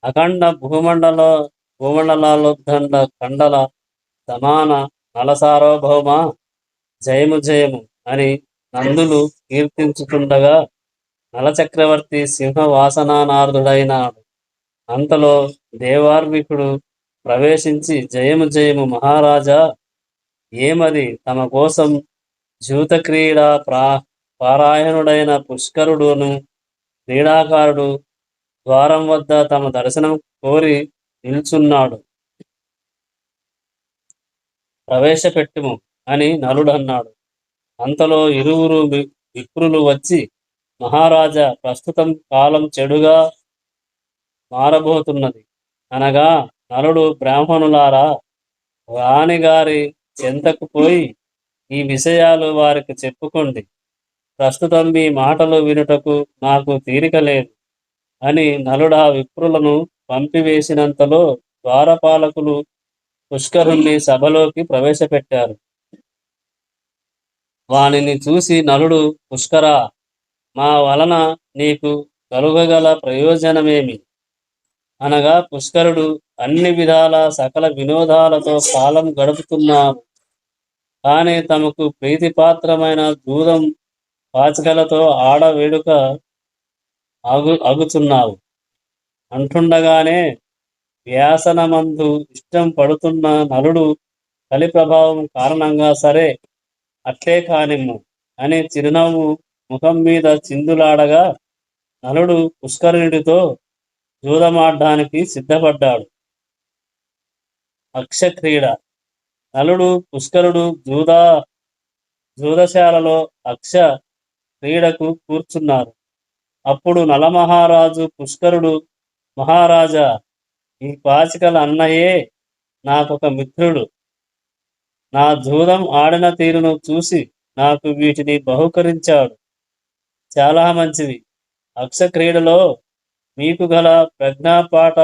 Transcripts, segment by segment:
అఖండ భూమండలాలుద్దండ కండల సమాన నలసార్వభౌమ జయము జయము అని నందులు కీర్తించుతుండగా నలచక్రవర్తి సింహవాసనానార్దుడైనాడు. అంతలో దేవార్వికుడు ప్రవేశించి, జయము జయము మహారాజా, ఏమది తమ కోసం జూతక్రీడా పారాయణుడైన పుష్కరుడును క్రీడాకారుడు ద్వారం వద్ద తమ దర్శనం కోరి నిల్చున్నాడు, ప్రవేశపెట్టుము అని నలుడన్నాడు. అంతలో ఇరువురు విప్రులు వచ్చి, మహారాజా, ప్రస్తుతం కాలం చెడుగా మారబోతున్నది అనగా, నలుడు, బ్రాహ్మణులారా, రాణిగారి చెంతకు పోయి ఈ విషయాలు వారికి చెప్పుకోండి. ప్రస్తుతం మీ మాటలు వినుటకు నాకు తీరిక లేదు అని నలుడా విప్రులను పంపివేసినంతలో ద్వారపాలకులు పుష్కరుణ్ణి సభలోకి ప్రవేశపెట్టారు. వానిని చూసి నలుడు, పుష్కరా, మా వలన నీకు కలుగగల ప్రయోజనమేమి అనగా, పుష్కరుడు, అన్ని విధాల సకల వినోదాలతో కాలం గడుపుతున్నాము, కానీ తమకు ప్రీతిపాత్రమైన జూదం పాచికలతో ఆడ వేడుక అగుచున్నావు అంటుండగానే వ్యాసనమందు ఇష్టం పడుతున్న నలుడు కలి ప్రభావం కారణంగా, సరే అట్లే కానిమ్ము అని చిరునవ్వు ముఖం మీద చిందులాడగా, నలుడు పుష్కరునిడితో జూదమాడ్డానికి సిద్ధపడ్డాడు. అక్షక్రీడ. నలుడు పుష్కరుడు జూదశాలలో అక్ష క్రీడకు కూర్చున్నారు. అప్పుడు నలమహారాజు పుష్కరుడు, మహారాజా, ఈ పాచికల అన్నయే నాకొక మిత్రుడు. నా జూదం ఆడిన తీరును చూసి నాకు వీటిని బహుకరించాడు. చాలా మంచిది. అక్ష క్రీడలో మీకు గల ప్రజ్ఞాపాఠ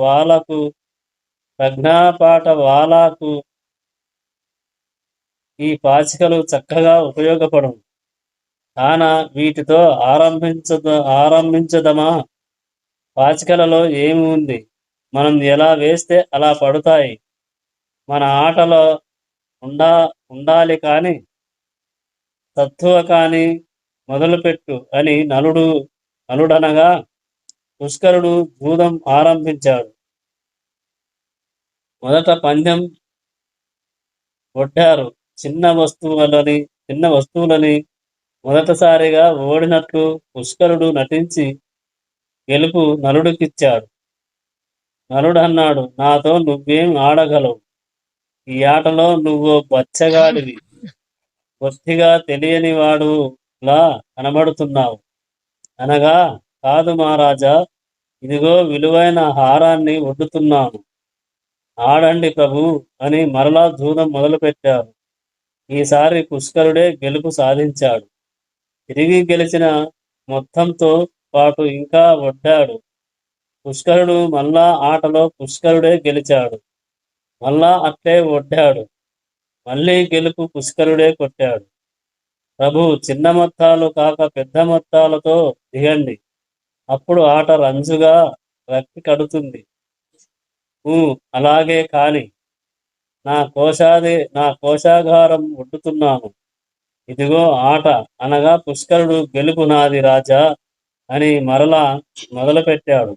వాలాకు ఈ పాచికలు చక్కగా ఉపయోగపడవు. కాన వీటితో ఆరంభించదమా? పాచికలలో ఏమి ఉంది? మనం ఎలా వేస్తే అలా పడుతాయి. మన ఆటలో ఉండాలి కాని తత్తువ కాని మొదలుపెట్టు అని నలుడనగా, పుష్కరుడు జూదం ఆరంభించాడు. మొదట పందెం ఒడ్డారు. చిన్న వస్తువులని మొదటిసారిగా ఓడినట్లు పుష్కరుడు నటించి గెలుపు నలుడికిచ్చాడు. నలుడన్నాడు, నాతో నువ్వేం ఆడగలవు? ఈ ఆటలో నువ్వు బచ్చగాడివి, బొత్తిగా తెలియని వాడులా కనబడుతున్నావు అనగా, కాదు మహారాజా, ఇదిగో విలువైన హారాన్ని ఒడ్డుతున్నాను, ఆడండి ప్రభు అని మరలా జూదం మొదలుపెట్టారు. ఈసారి పుష్కరుడే గెలుపు సాధించాడు. తిరిగి గెలిచిన మొత్తంతో పాటు ఇంకా ఒడ్డాడు. పుష్కరుడు మళ్ళా ఆటలో పుష్కరుడే గెలిచాడు. మళ్ళా అట్లే ఒడ్డాడు. మళ్ళీ గెలుపు పుష్కరుడే కొట్టాడు. ప్రభు, చిన్న మొత్తాలు కాక పెద్ద మొత్తాలతో దిగండి, అప్పుడు ఆట రంజుగా రక్తి కడుతుంది. అలాగే కాని, నా కోశాగారం ఒడ్డుతున్నాను, ఇదిగో ఆట అనగా, పుష్కరుడు, గెలుపు నాది రాజా అని మరలా మొదలుపెట్టాడు.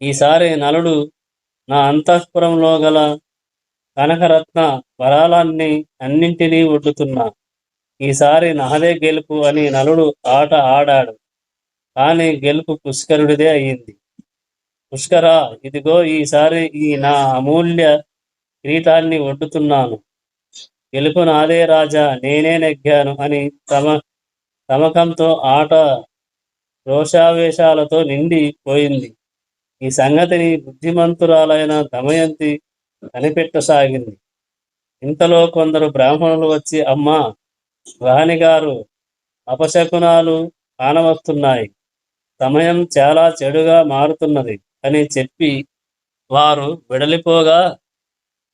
ఈసారి నలుడు, నా అంతఃపురంలో గల కనకరత్న అన్నింటినీ ఒడ్డుతున్నా, ఈసారి నాదే గెలుపు అని నలుడు ఆట ఆడాడు. కానీ గెలుపు పుష్కరుడిదే అయ్యింది. పుష్కరా, ఇదిగో ఈసారి ఈ నా అమూల్య కిరీటాన్ని ఒడ్డుతున్నాను, గెలుపు నాదే రాజా, నేనే నెగ్గాను అని తమకంతో ఆట రోషావేశాలతో నిండి పోయింది. ఈ సంగతిని బుద్ధిమంతురాలైన దమయంతి కనిపెట్టసాగింది. ఇంతలో కొందరు బ్రాహ్మణులు వచ్చి, అమ్మా, రాణిగారు అపశకునాలు కానవస్తున్నాయి, సమయం చాలా చెడుగా మారుతున్నది అని చెప్పి వారు వెడలిపోగా,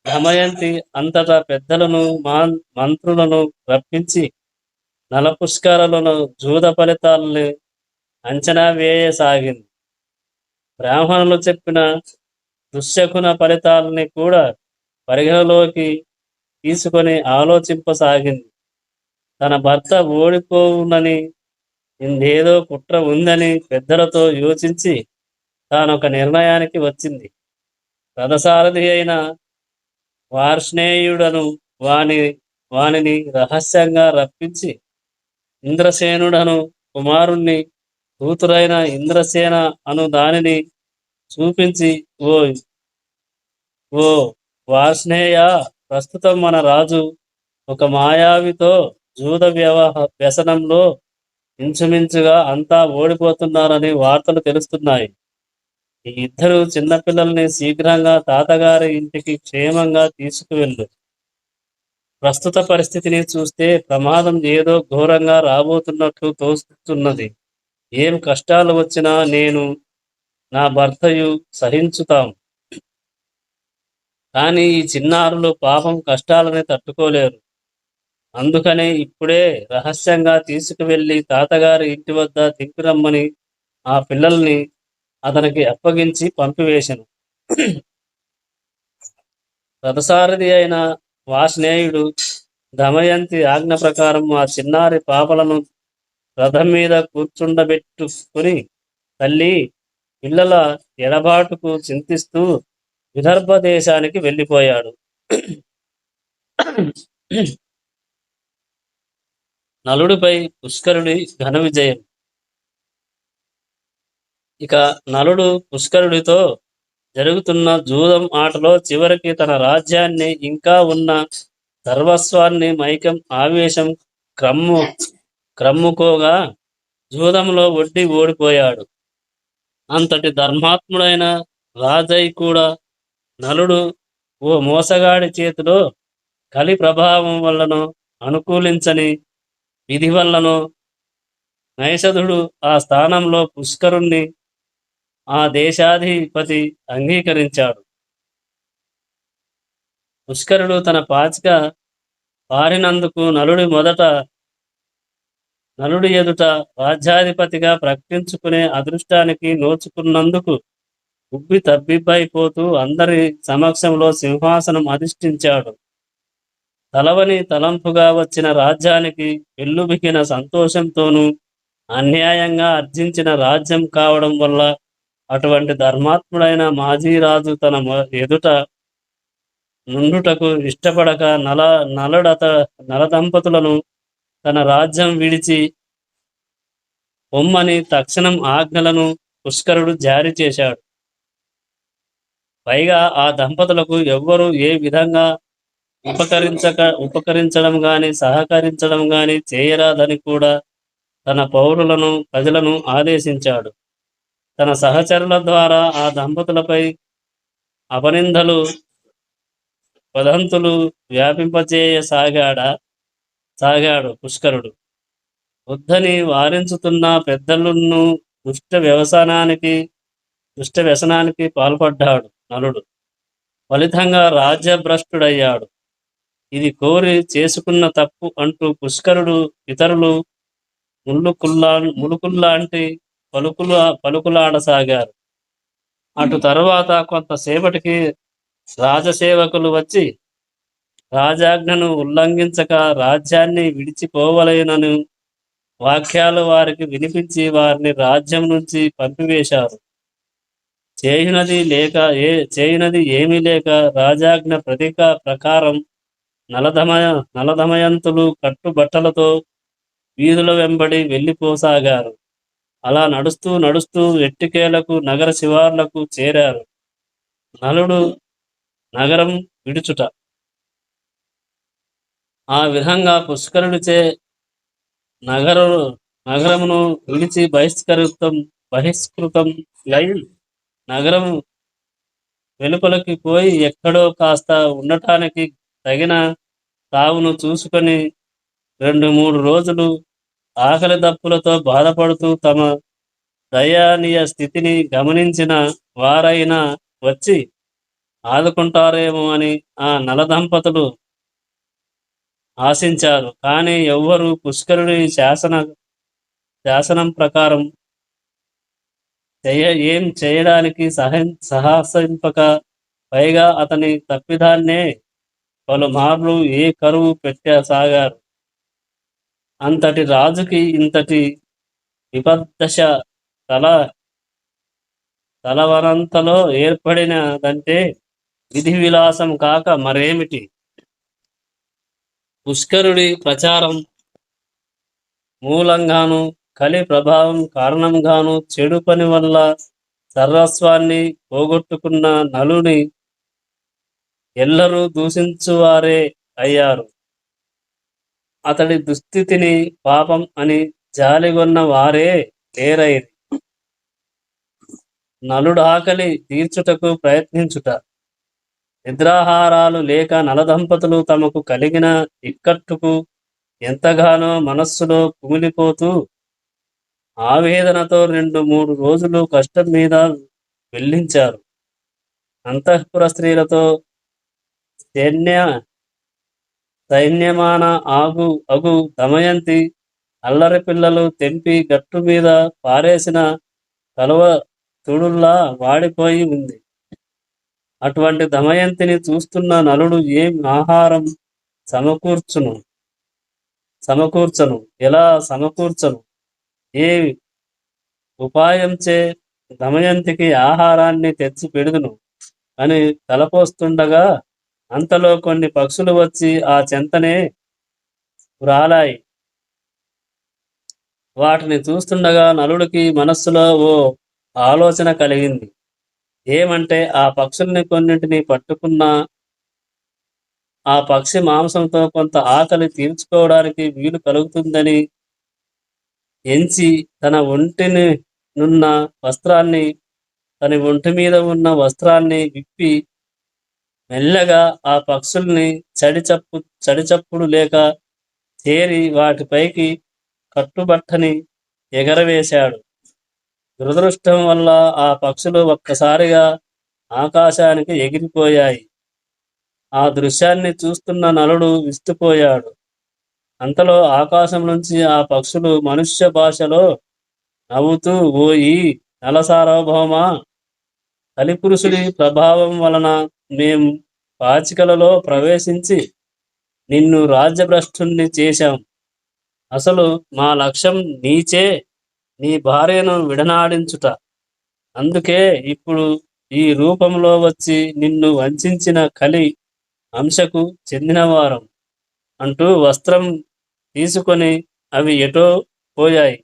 దమయంతి అంతటా పెద్దలను మంత్రులను రప్పించి నలపుష్కరులను జూద ఫలితాలని అంచనా వేయసాగింది. బ్రాహ్మణులు చెప్పిన దుశ్శకున ఫలితాలని కూడా పరిగణలోకి తీసుకొని ఆలోచింపసాగింది. తన భర్త ఓడిపోవునని, ఇందేదో కుట్ర ఉందని పెద్దలతో యోచించి తానొక నిర్ణయానికి వచ్చింది. రథసారథి అయిన వార్ష్ణేయుడను వాని వానిని రహస్యంగా రప్పించి ఇంద్రసేనుడను కుమారుణ్ణి కూతురైన ఇంద్రసేన అను దానిని చూపించి, ఓ ఓ వార్ష్ణేయ, ప్రస్తుతం మన రాజు ఒక మాయావితో జూద వ్యసనంలో ఇంచుమించుగా అంతా ఓడిపోతున్నారని వార్తలు తెలుస్తున్నాయి. ఈ ఇద్దరు చిన్నపిల్లల్ని శీఘ్రంగా తాతగారి ఇంటికి క్షేమంగా తీసుకువెళ్ళు. ప్రస్తుత పరిస్థితిని చూస్తే ప్రమాదం ఏదో ఘోరంగా రాబోతున్నట్లు తోస్తున్నది. ఏం కష్టాలు వచ్చినా నేను నా భర్తయు సహించుతాం. కానీ ఈ చిన్నారులు పాపం కష్టాలని తట్టుకోలేరు. అందుకనే ఇప్పుడే రహస్యంగా తీసుకువెళ్ళి తాతగారి ఇంటి వద్ద దింపిరమ్మని ఆ పిల్లల్ని అతనికి అప్పగించి పంపివేశను. రథసారథి అయిన వార్ష్ణేయుడు దమయంతి ఆజ్ఞ ప్రకారం ఆ చిన్నారి పాపలను రథం మీద కూర్చుండబెట్టుకుని తల్లి పిల్లల ఎడబాటుకు చింతిస్తూ విదర్భ దేశానికి వెళ్ళిపోయాడు. నలుడిపై పుష్కరుడి ఘన విజయం. ఇక నలుడు పుష్కరుడితో జరుగుతున్న జూదం ఆటలో చివరికి తన రాజ్యాన్ని, ఇంకా ఉన్న సర్వస్వాన్ని మైకం ఆవేశం క్రమ్ముకోగా జూదంలో వడ్డీ ఓడిపోయాడు. అంతటి ధర్మాత్ముడైన రాజై కూడా నలుడు ఓ మోసగాడి చేతిలో కలి ప్రభావం వల్లనో, అనుకూలించని విధి వల్లనో నైషధుడు ఆ స్థానంలో పుష్కరుణ్ణి ఆ దేశాధిపతి అంగీకరించాడు. పుష్కరుడు తన పాచిక పారినందుకు నలుడి ఎదుట రాజ్యాధిపతిగా ప్రకటించుకునే అదృష్టానికి నోచుకున్నందుకు ఉబ్బి తబ్బిబ్బైపోతూ అందరి సమక్షంలో సింహాసనం అధిష్ఠించాడు. తలవని తలంపుగా వచ్చిన రాజ్యానికి పెళ్ళుబికిన సంతోషంతోనూ, అన్యాయంగా అర్జించిన రాజ్యం కావడం వల్ల అటువంటి ధర్మాత్ముడైన మాజీరాజు తన ఎదుట నుండుటకు ఇష్టపడక నలదంపతులను తన రాజ్యం విడిచి పొమ్మని తక్షణం ఆజ్ఞలను పుష్కరుడు జారీ చేశాడు. పైగా ఆ దంపతులకు ఎవ్వరూ ఏ విధంగా ఉపకరించడం గాని, సహకరించడం గాని చేయరాదని కూడా తన పౌరులను, ప్రజలను ఆదేశించాడు. తన సహచరుల ద్వారా ఆ దంపతులపై అపనిందలు, వదంతులు సాగాడు పుష్కరుడు. వద్దని వారించుతున్న పెద్దలను దుష్ట వ్యసనానికి పాల్పడ్డాడు నలుడు. ఫలితంగా రాజ్యభ్రష్టుడయ్యాడు. ఇది కోరి చేసుకున్న తప్పు అంటూ పుష్కరుడు ఇతరులు ములుకుల్లాంటి పలుకులాడసాగారు. అటు తరువాత కొంతసేపటికి రాజసేవకులు వచ్చి రాజాజ్ఞను ఉల్లంఘించక రాజ్యాన్ని విడిచిపోవలేనను వాక్యాలు వారికి వినిపించి వారిని రాజ్యం నుంచి పంపివేశారు. చేయునది ఏమీ లేక రాజాజ్ఞ ప్రకారం నలదమయంతులు కట్టుబట్టలతో వీధుల వెంబడి వెళ్ళిపోసాగారు. అలా నడుస్తూ నడుస్తూ ఎట్టికేలకు నగర శివార్లకు చేరారు. నలుడు నగరం విడుచుట. ఆ విధంగా పుష్కరుడిచే నగరమును విడిచి బహిష్కృతం అయి నగరం వెలుపలకి పోయి ఎక్కడో కాస్త ఉండటానికి తగిన తావును చూసుకొని 2-3 రోజులు ఆకలి దప్పులతో బాధపడుతూ తమ దయనీయ స్థితిని గమనించిన వారైనా వచ్చి ఆదుకుంటారేమో అని ఆ నలదంపతులు ఆశించారు. కానీ ఎవ్వరూ పుష్కరుడి శాసనం ప్రకారం ఏం చేయడానికి సాహసింపక, పైగా అతని తప్పిదాన్నే పలుమార్లు ఏ కరువు పెట్టసాగారు. అంతటి రాజుకి ఇంతటి విపద్దశ తల తలవనంతలో ఏర్పడినదంటే విధి విలాసం కాక మరేమిటి? పుష్కరుడి ప్రచారం మూలంగాను, కలి ప్రభావం కారణంగాను చెడు పని వల్ల సర్వస్వాన్ని పోగొట్టుకున్న నలుని ఎల్లరూ దూషించువారే అయ్యారు. అతడి దుస్థితిని పాపం అని జాలిగొన్న వారే లేరైరి. నలుడాకలి తీర్చుటకు ప్రయత్నించుట, నిద్రాహారాలు లేక నలదంపతులు తమకు కలిగిన ఇక్కట్టుకు ఎంతగానో మనస్సులో కుమిలిపోతూ ఆవేదనతో 2-3 రోజులు కష్టం మీద వెళ్ళించారు. అంతఃపుర స్త్రీలతో సైన్యమాన అగు దమయంతి అల్లరి పిల్లలు తెంపి గట్టు మీద పారేసిన కలువ తుడుల్లా వాడిపోయి ఉంది. అటువంటి దమయంతిని చూస్తున్న నలుడు ఏం ఆహారం సమకూర్చను, ఎలా సమకూర్చను, ఏ ఉపాయంచే దమయంతికి ఆహారాన్ని తెచ్చి పెడుదును అని తలపోస్తుండగా అంతలో కొన్ని పక్షులు వచ్చి ఆ చెంతనే వ్రాలాయి. వాటిని చూస్తుండగా నలుడికి మనస్సులో ఓ ఆలోచన కలిగింది. ఏమంటే ఆ పక్షుల్ని కొన్నింటిని పట్టుకున్న ఆ పక్షి మాంసంతో కొంత ఆకలి తీర్చుకోవడానికి వీలు కలుగుతుందని ఎంచి తన ఒంటి మీద ఉన్న వస్త్రాన్ని విప్పి మెల్లగా ఆ పక్షుల్ని చడిచప్పుడు లేక చేరి వాటిపైకి కట్టుబట్టని ఎగరవేశాడు. దురదృష్టం వల్ల ఆ పక్షులు ఒక్కసారిగా ఆకాశానికి ఎగిరిపోయాయి. ఆ దృశ్యాన్ని చూస్తున్న నలుడు విస్తుపోయాడు. అంతలో ఆకాశం నుంచి ఆ పక్షులు మనుష్య భాషలో నవ్వుతూ, ఓ ఈ నల సార్వభౌమ, కలిపురుషుడి ప్రభావం వలన మేము పాచికలలో ప్రవేశించి నిన్ను రాజ్యభ్రష్టుణ్ణి చేశాం. అసలు మా లక్ష్యం నీ భార్యను విడనాడించుట. అందుకే ఇప్పుడు ఈ రూపంలో వచ్చి నిన్ను వంచిన కలి అంశకు చెందినవారం అంటూ వస్త్రం తీసుకొని అవి ఎటో పోయాయి.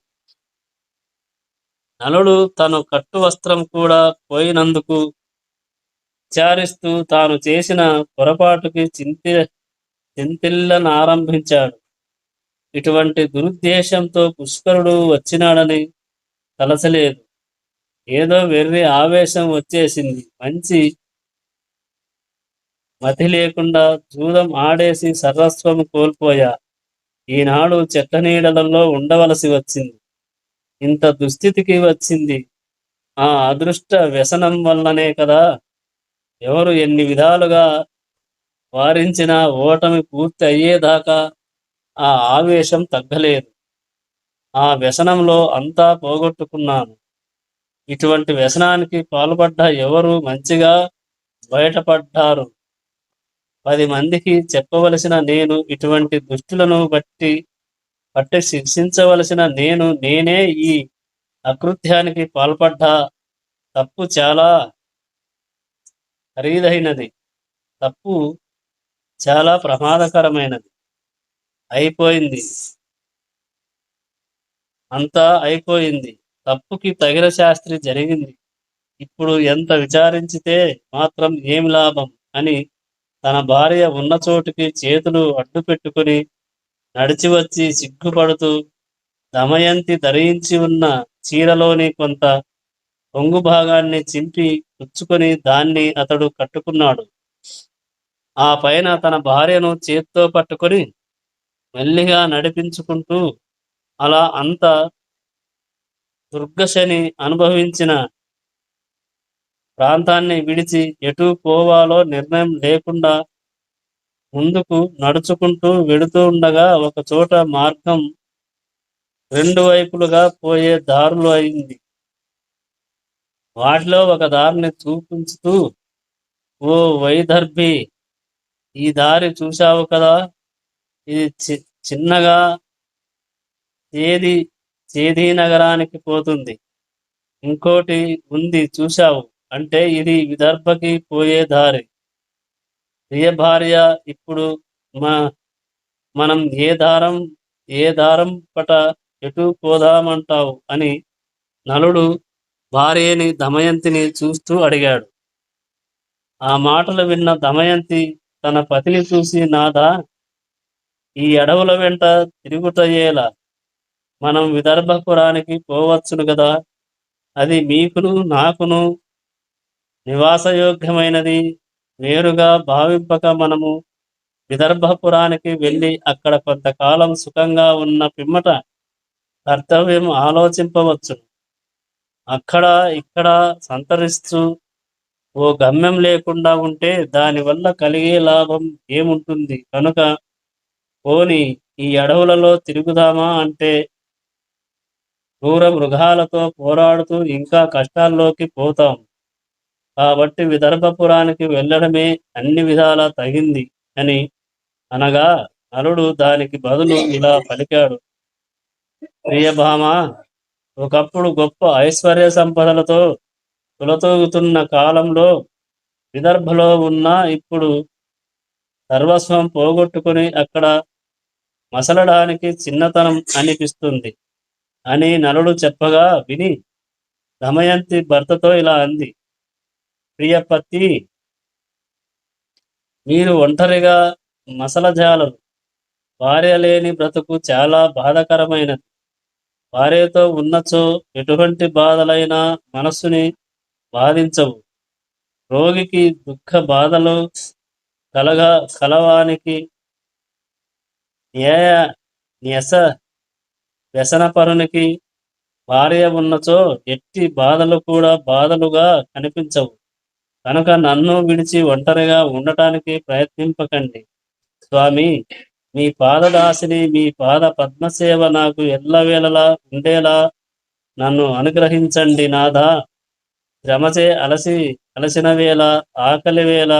నలుడు తను కట్టు వస్త్రం కూడా పోయినందుకు విచారిస్తూ తాను చేసిన పొరపాటుకి చింతిల్లనారంభించాడు. ఇటువంటి దురుద్దేశంతో పుష్కరుడు వచ్చినాడని తలచలేదు. ఏదో వెర్రి ఆవేశం వచ్చేసింది. మంచి మతి లేకుండా జూదం ఆడేసి సర్వస్వం కోల్పోయా. ఈనాడు చెట్ల నీడలలో ఉండవలసి వచ్చింది. ఇంత దుస్థితికి వచ్చింది ఆ అదృష్ట వ్యసనం వల్లనే కదా. ఎవరు ఎన్ని విధాలుగా వారించినా ఓటమి పూర్తి అయ్యేదాకా ఆ ఆవేశం తగ్గలేదు. ఆ వ్యసనంలో అంతా పోగొట్టుకున్నాను. ఇటువంటి వ్యసనానికి పాల్పడ్డ ఎవరు మంచిగా బయటపడ్డారు. 10 మందికి చెప్పవలసిన నేను, ఇటువంటి దుష్టులను పట్టి శిక్షించవలసిన నేనే ఈ అకృత్యానికి పాల్పడ్డా. తప్పు చాలా ఖరీదైనది. తప్పు చాలా ప్రమాదకరమైనది. అంతా అయిపోయింది. తప్పుకి తగిన శాస్త్రి జరిగింది. ఇప్పుడు ఎంత విచారించితే మాత్రం ఏమి లాభం అని తన భార్య ఉన్న చోటుకి చేతులు అడ్డు పెట్టుకుని నడిచి వచ్చి సిగ్గుపడుతూ దమయంతి ధరించి ఉన్న చీరలోని కొంత పొంగు భాగాన్ని చింపి పుచ్చుకొని దాన్ని అతడు కట్టుకున్నాడు. ఆ పైన తన భార్యను చేత్తో పట్టుకొని మెల్లిగా నడిపించుకుంటూ అలా అంత దుర్గశని అనుభవించిన ప్రాంతాన్ని విడిచి ఎటు పోవాలో నిర్ణయం లేకుండా ముందుకు నడుచుకుంటూ వెడుతూ ఉండగా ఒక చోట మార్గం 2 వైపులుగా పోయే దారులు అయింది. వాటిలో ఒక దారిని చూపించుతూ, ఓ వైదర్భి, ఈ దారి చూశావు కదా, ఇది చిన్నగా చేది చేదీ నగరానికి పోతుంది. ఇంకోటి ఉంది చూశావు అంటే ఇది విదర్భకి పోయే దారి. ప్రియ భార్య, ఇప్పుడు మనం ఏ దారం పట ఎటు పోదామంటావు అని నలుడు భార్యని దమయంతిని చూస్తూ అడిగాడు. ఆ మాటలు విన్న దమయంతి తన పతిని చూసి, నాథా, ఈ అడవుల వెంట తిరుగుటయ్యేలా మనం విదర్భపురానికి పోవచ్చును గదా, అది మీకును నాకును నివాసయోగ్యమైనది. వేరుగా భావింపక మనము విదర్భపురానికి వెళ్ళి అక్కడ కొంతకాలం సుఖంగా ఉన్న పిమ్మట కర్తవ్యం ఆలోచింపవచ్చు. అక్కడ ఇక్కడ సంతరిస్తూ ఓ గమ్యం లేకుండా ఉంటే దానివల్ల కలిగే లాభం ఏముంటుంది? కనుక పోని ఈ అడవులలో తిరుగుదామా అంటే క్రూర మృగాలతో పోరాడుతూ ఇంకా కష్టాల్లోకి పోతాం. కాబట్టి విదర్భపురానికి వెళ్ళడమే అన్ని విధాలా తగింది అని అనగా నలుడు దానికి బదులు ఇలా పలికాడు. ప్రియభామ, ఒకప్పుడు గొప్ప ఐశ్వర్య సంపదలతో తులతూగుతున్న కాలంలో విదర్భలో ఉన్న ఇప్పుడు సర్వస్వం పోగొట్టుకుని అక్కడ మసలడానికి చిన్నతనం అనిపిస్తుంది అని నలుడు చెప్పగా విని దమయంతి భర్తతో ఇలా అంది. ప్రియపతి, మీరు ఒంటరిగా మసలజాలరు. భార్య లేని బ్రతుకు చాలా బాధకరమైనది. భార్యతో ఉన్నచో ఎటువంటి బాధలైనా మనస్సుని బాధించవు. రోగికి దుఃఖ బాధలు కలవానికి వ్యసనపరునికి భార్య ఉన్నచో ఎట్టి బాధలు కూడా బాధలుగా కనిపించవు. కనుక నన్ను విడిచి ఒంటరిగా ఉండటానికి ప్రయత్నింపకండి. స్వామి, మీ పాదదాసిని, మీ పాద పద్మసేవ నాకు ఎల్లవేళలా ఉండేలా నన్ను అనుగ్రహించండి నాథా. శ్రమచే అలసిన వేళ, ఆకలి వేళ,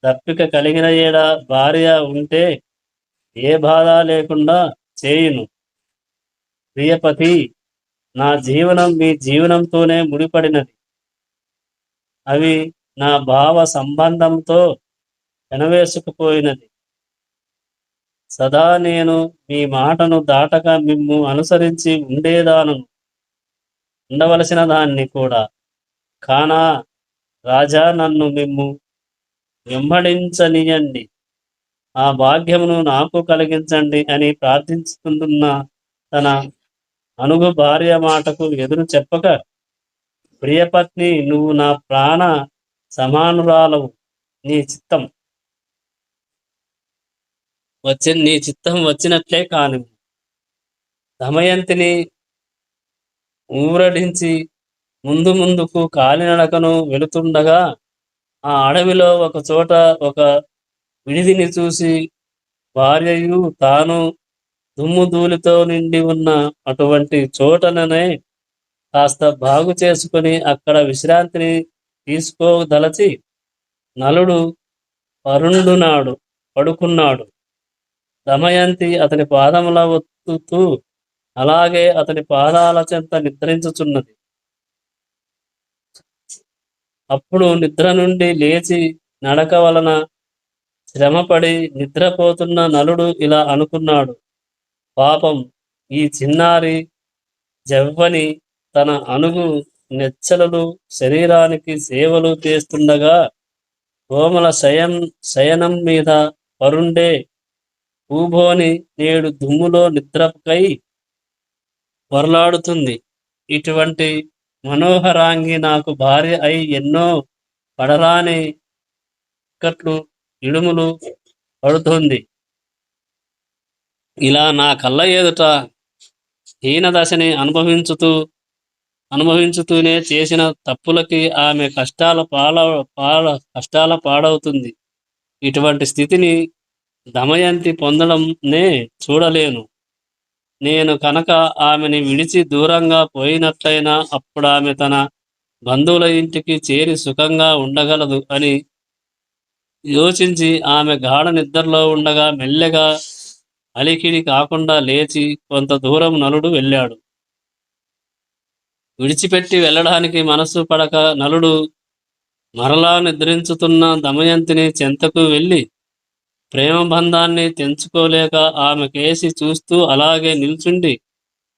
దప్పిక కలిగిన ఏడ భార్య ఉంటే ఏ బాధ లేకుండా చేయును. ప్రియపతి, నా జీవనం మీ జీవనంతోనే ముడిపడినది. అవి నా భావ సంబంధంతో పెనవేసుకుపోయినది. సదా నేను మీ మాటను దాటక మిమ్ము అనుసరించి ఉండవలసిన దాన్ని కూడా కానా. రాజా, నన్ను మిమ్ము వెంబడించనియండి, ఆ భాగ్యమును నాకు కలిగించండి అని ప్రార్థించుతున్న తన అనుగు భార్య మాటకు ఎదురు చెప్పక, ప్రియపత్ని, నువ్వు నా ప్రాణ సమానురాలవు. నీ చిత్తం వచ్చినట్లే కాని. దమయంతిని ఊరడించి ముందుకు కాలినడకను వెళుతుండగా ఆ అడవిలో ఒక చోట ఒక విడిదిని చూసి భార్యయు తాను దుమ్ముధూళితో నిండి ఉన్న అటువంటి చోటననే కాస్త బాగు చేసుకుని అక్కడ విశ్రాంతిని తీసుకోదలచి నలుడు పడుకున్నాడు. దమయంతి అతని పాదముల ఒత్తుతూ అలాగే అతని పాదాల చెంత నిద్రించుచున్నది. అప్పుడు నిద్ర నుండి లేచి నడక వలన శ్రమపడి నిద్రపోతున్న నలుడు ఇలా అనుకున్నాడు. పాపం, ఈ చిన్నారి జవ్వని తన అనుగు నెచ్చలలు శరీరానికి సేవలు చేస్తుండగా కోమల శయనం మీద పరుండే పూభోని నేడు దుమ్ములో నిద్రకై పొరలాడుతుంది. ఇటువంటి మనోహరాంగి నాకు భార్య అయి ఎన్నో పడరాని ఇడుములు పడుతుంది. ఇలా నా కళ్ళ ఎదుట హీనదశని అనుభవించుతూనే చేసిన తప్పులకి ఆమె కష్టాల పాడవుతుంది. ఇటువంటి స్థితిని దమయంతి పొందడంనే చూడలేను. నేను కనుక ఆమెని విడిచి దూరంగా పోయినట్లయినా అప్పుడు ఆమె తన బంధువుల ఇంటికి చేరి సుఖంగా ఉండగలదు అని యోచించి ఆమె గాఢ నిద్రలో ఉండగా మెల్లగా అలికిడి కాకుండా లేచి కొంత దూరం నలుడు వెళ్ళాడు. విడిచిపెట్టి వెళ్ళడానికి మనసు పడక నలుడు మరలా నిద్రించుతున్న దమయంతిని చెంతకు వెళ్ళి ప్రేమబంధాన్ని తెంచుకోలేక ఆమె కేసి చూస్తూ అలాగే నిల్చుండి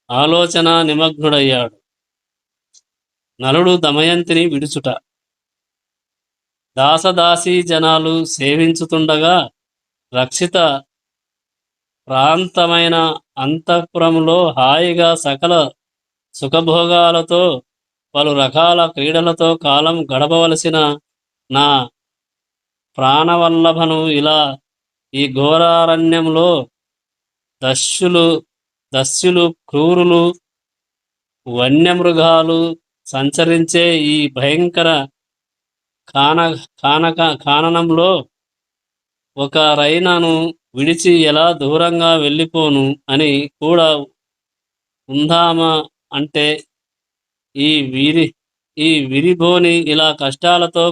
ఆలోచన నిమగ్నుడయ్యాడు. నలుడు దమయంతిని విడుచుట. దాసదాసీ జనాలు సేవించుతుండగా రక్షిత ప్రాంతమైన అంతఃపురములో హాయిగా సకల సుఖభోగాలతో పలు రకాల క్రీడలతో కాలం గడపవలసిన నా ప్రాణవల్లభను ఇలా ఈ ఘోరారణ్యంలో దస్యులు క్రూరులు వన్యమృగాలు సంచరించే ఈ భయంకర కాననంలో ఒక రైనను విడిచి ఎలా దూరంగా వెళ్ళిపోను అని కూడా ఉందామా అంటే ఈ విరిబోని ఇలా కష్టాలతో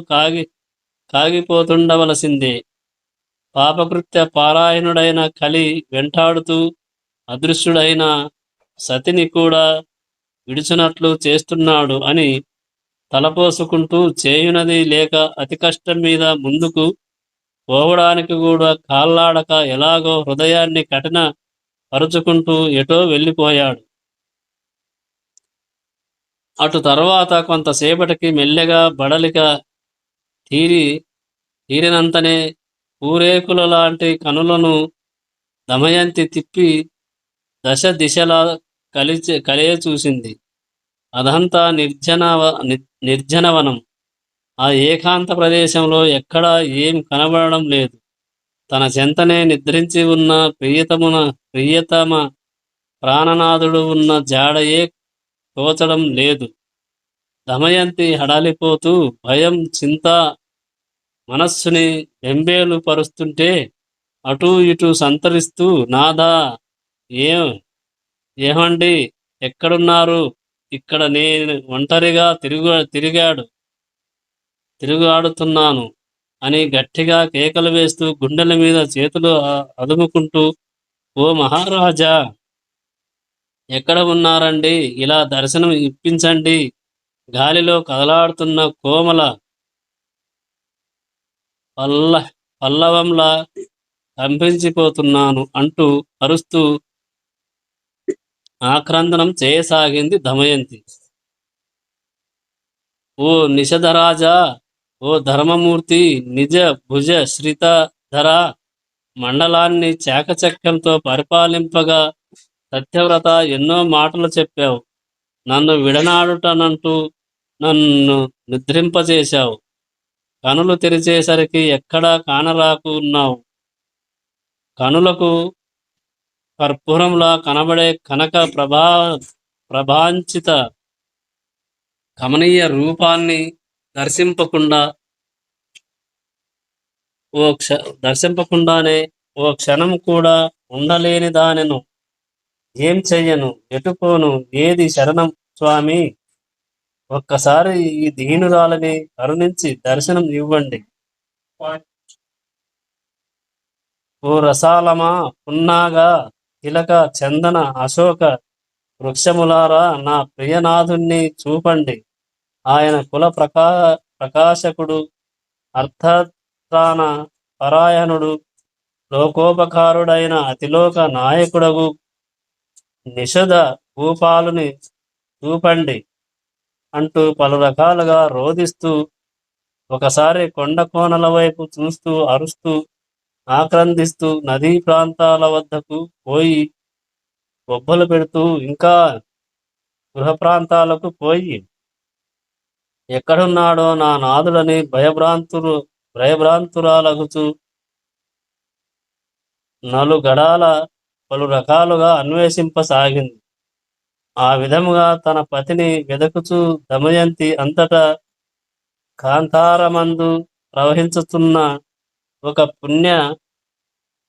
కాగిపోతుండవలసిందే. పాపకృత్య పారాయణుడైన కలి వెంటాడుతూ అదృశ్యుడైన సతిని కూడా విడిచినట్లు చేస్తున్నాడు అని తలపోసుకుంటూ చేయునది లేక అతి కష్టం మీద ముందుకు పోవడానికి కూడా కాళ్ళాడక ఎలాగో హృదయాన్ని కఠిన పరుచుకుంటూ ఎటో వెళ్ళిపోయాడు. అటు తర్వాత కొంతసేపటికి మెల్లగా బడలిక తీరినంతనే పూరేకుల లాంటి కనులను దమయంతి తిప్పి దశ దిశలా కలియ చూసింది. అదంతా నిర్జనవనం. ఆ ఏకాంత ప్రదేశంలో ఎక్కడా ఏం కనబడడం లేదు. తన చెంతనే నిద్రించి ఉన్న ప్రియతమ ప్రాణనాథుడు ఉన్న జాడయే తోచడం లేదు. దమయంతి హడలిపోతూ భయం చింత మనస్సుని బెంబేలు పరుస్తుంటే అటూ ఇటూ సంతరిస్తూ నాదా ఏమండి ఎక్కడున్నారు? ఇక్కడ నేను ఒంటరిగా తిరుగాడుతున్నాను అని గట్టిగా కేకలు వేస్తూ గుండెల మీద చేతులు అదుముకుంటూ ఓ మహారాజా ఎక్కడ ఉన్నారండి? ఇలా దర్శనం ఇప్పించండి. గాలిలో కదలాడుతున్న కోమల పల్లవంలా కంపించిపోతున్నాను అంటూ అరుస్తూ ఆక్రందనం చేయసాగింది దమయంతి. ఓ నిషధరాజా, ఓ ధర్మమూర్తి, నిజ భుజ శ్రితధర, మండలాన్ని చాకచక్యంతో పరిపాలింపగా సత్యవ్రత ఎన్నో మాటలు చెప్పావు. నన్ను విడనాడుటనంటూ నన్ను నిద్రింపజేశావు. కనులు తెరిచేసరికి ఎక్కడా కానరాకు ఉన్నావు. కనులకు కర్పూరంలా కనబడే కనక ప్రభాంచిత కమనీయ రూపాన్ని దర్శింపకుండానే ఓ క్షణం కూడా ఉండలేని దానెను. ఏం చెయ్యను, ఎటుపోను, ఏది శరణం స్వామి? ఒక్కసారి ఈ దీనురాలని కరుణించి దర్శనం ఇవ్వండి. ఓ రసాలమా, పున్నాగా, తిలక, చందన, అశోక వృక్షములారా, నా ప్రియనాథుణ్ణి చూపండి. ఆయన కుల ప్రకాశకుడు, అర్థత్రాణ పరాయణుడు, లోకోపకారుడైన అతిలోక నాయకుడగు నిషధ భూపాలుని చూపండి అంటూ పలు రకాలుగా రోధిస్తూ ఒకసారి కొండ కోనల వైపు చూస్తూ అరుస్తూ ఆక్రందిస్తూ నదీ ప్రాంతాల వద్దకు పోయి బొబ్బలు పెడుతూ ఇంకా గృహ ప్రాంతాలకు పోయి ఎక్కడున్నాడో నా నాదులని భయభ్రాంతురాలగుచూ నలుగడాల పలు రకాలుగా అన్వేషింపసాగింది. ఆ విధముగా తన పతిని వెదకుచూ దమయంతి అంతటా కాంతారమందు ప్రవహించుతున్న ఒక పుణ్య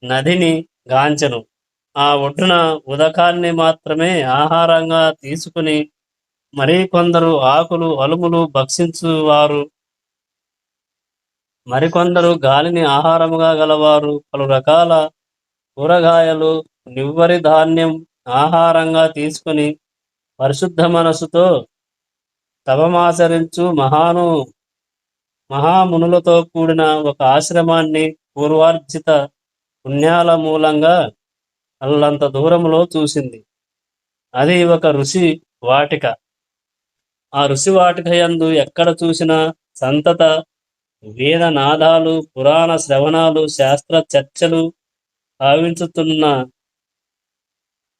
నదిని గాంచెను. ఆ ఒడ్డున ఉదకాన్ని మాత్రమే ఆహారంగా తీసుకుని మరి కొందరు ఆకులు అలుములు భక్షించువారు, మరికొందరు గాలిని ఆహారముగా గలవారు, పలు రకాల కూరగాయలు నివ్వరి ధాన్యం ఆహారంగా తీసుకుని పరిశుద్ధ మనసుతో తపమాచరించు మహామునులతో కూడిన ఒక ఆశ్రమాన్ని పూర్వార్జిత పుణ్యాల మూలంగా అల్లంత దూరంలో చూసింది. అది ఒక ఋషి వాటిక. ఆ ఋషి వాటిక యందు ఎక్కడ చూసినా సంతత వేదనాదాలు, పురాణ శ్రవణాలు, శాస్త్ర చర్చలు భావించుతున్న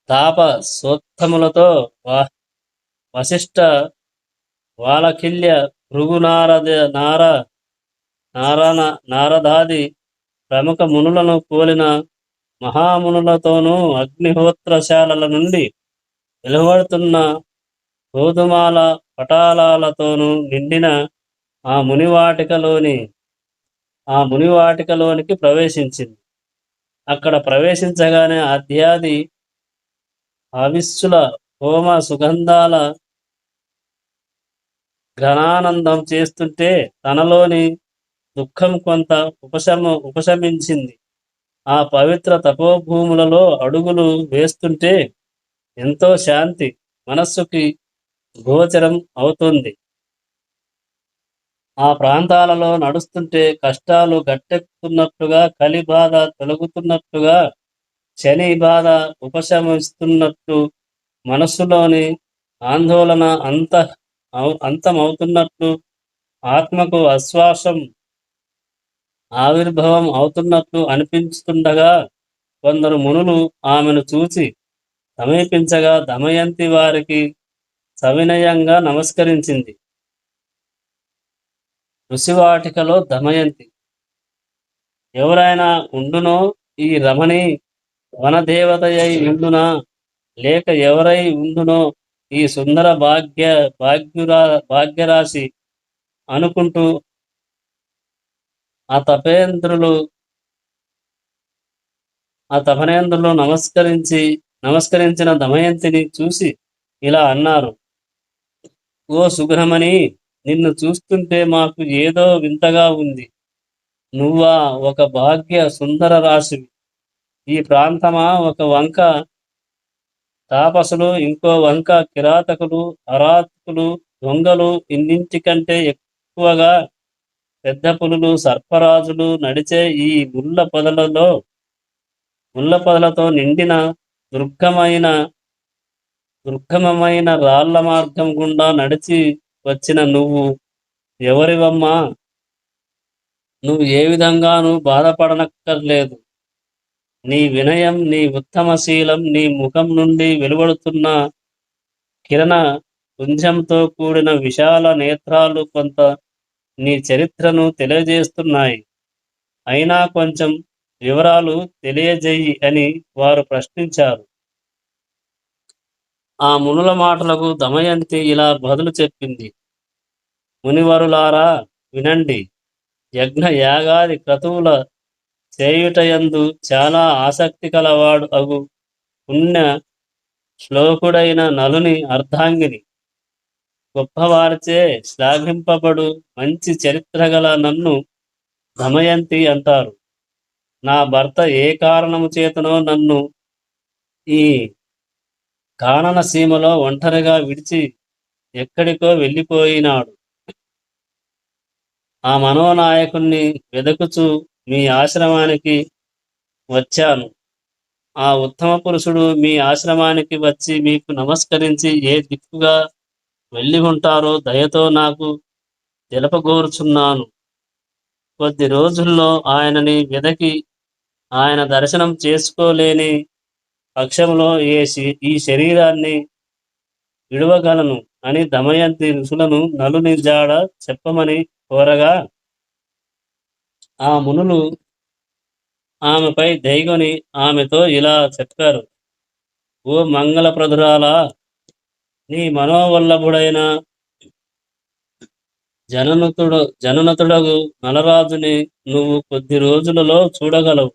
తాపసోత్తములతో వశిష్ఠ వాలకిల్య భృగు నారదాది ప్రముఖ మునులను పోలిన మహామునులతోనూ అగ్నిహోత్రశాలల నుండి వెలువడుతున్న గోధుమాల పటాలాలతోనూ నిండిన ఆ మునివాటికలోనికి ప్రవేశించింది. అక్కడ ప్రవేశించగానే అధ్యాది హవిస్సుల హోమ సుగంధాల ఘనానందం చేస్తుంటే తనలోని దుఃఖం కొంత ఉపశమించింది. ఆ పవిత్ర తపోభూములలో అడుగులు వేస్తుంటే ఎంతో శాంతి మనస్సుకి గోచరం అవుతుంది. ఆ ప్రాంతాలలో నడుస్తుంటే కష్టాలు గట్టెక్కుతున్నట్లుగా, కలి బాధ తొలగుతున్నట్లుగా, శని బాధ ఉపశమిస్తున్నట్లు, మనస్సులోని ఆందోళన అంతమవుతున్నట్లు, ఆత్మకు ఆశ్వాసం ఆవిర్భావం అవుతున్నట్లు అనిపించుతుండగా కొందరు మునులు ఆమెను చూచి సమీపించగా దమయంతి వారికి సవినయంగా నమస్కరించింది. ఋషివాటికలో దమయంతి. ఎవరైనా ఉండునో ఈ రమణి వనదేవతయై ఉండునా, లేక ఎవరై ఉండునో ఈ సుందర భాగ్యరాశి అనుకుంటూ ఆ తపనేంద్రులు నమస్కరించిన దమయంతిని చూసి ఇలా అన్నారు. ఓ సుగ్రమణి, నిన్ను చూస్తుంటే మాకు ఏదో వింతగా ఉంది. నువ్వా ఒక భాగ్య సుందర రాశివి. ఈ ప్రాంతమా ఒక వంక తాపసులు, ఇంకో వంక కిరాతకులు, అరాచకులు, దొంగలు, ఇన్నింటికంటే ఎక్కువగా పెద్ద పులులు, సర్పరాజులు నడిచే ఈ ముళ్ళ పొదలతో నిండిన దుర్గమమైన రాళ్ల మార్గం గుండా నడిచి వచ్చిన నువ్వు ఎవరివమ్మా? నువ్వు ఏ విధంగానూ బాధపడనక్కర్లేదు. నీ వినయం, నీ ఉత్తమశీలం, నీ ముఖం నుండి వెలువడుతున్న కిరణ పుంజంతో కూడిన విశాల నేత్రాలు కొంత నీ చరిత్రను తెలియజేస్తున్నాయి. అయినా కొంచెం వివరాలు తెలియజేయి అని వారు ప్రశ్నించారు. ఆ మునుల మాటలకు దమయంతి ఇలా బదులు చెప్పింది. మునివరులారా వినండి. యజ్ఞ యాగాది క్రతువుల చేయుటయందు చాలా ఆసక్తి కలవాడు అగు పుణ్య శ్లోకుడైన నలుని అర్ధాంగిని, గొప్పవారిచే శ్లాఘింపబడు మంచి చరిత్ర గల నన్ను దమయంతి అంటారు. నా భర్త ఏ కారణము చేతనో నన్ను ఈ కానన సీమలో ఒంటరిగా విడిచి ఎక్కడికో వెళ్ళిపోయినాడు. ఆ మనోనాయకుణ్ణి వెదకుచూ మీ ఆశ్రమానికి వచ్చాను. ఆ ఉత్తమ పురుషుడు మీ ఆశ్రమానికి వచ్చి మీకు నమస్కరించి ఏ దిక్కుగా వెళ్ళి ఉంటారో దయతో నాకు తెలపగోరుచున్నాను. కొద్ది రోజుల్లో ఆయనని వెదకి ఆయన దర్శనం చేసుకోలేని పక్షంలో ఈ శరీరాన్ని విడవగలను అని దమయంతి ఋషులను నలుని జాడ చెప్పమని కోరగా ఆ మునులు ఆమెపై దయగొని ఆమెతో ఇలా చెప్పారు. ఓ మంగళప్రదురాలా, నీ మనోవల్లభుడైన జననతుడగు నలరాజుని నువ్వు కొద్ది రోజులలో చూడగలవు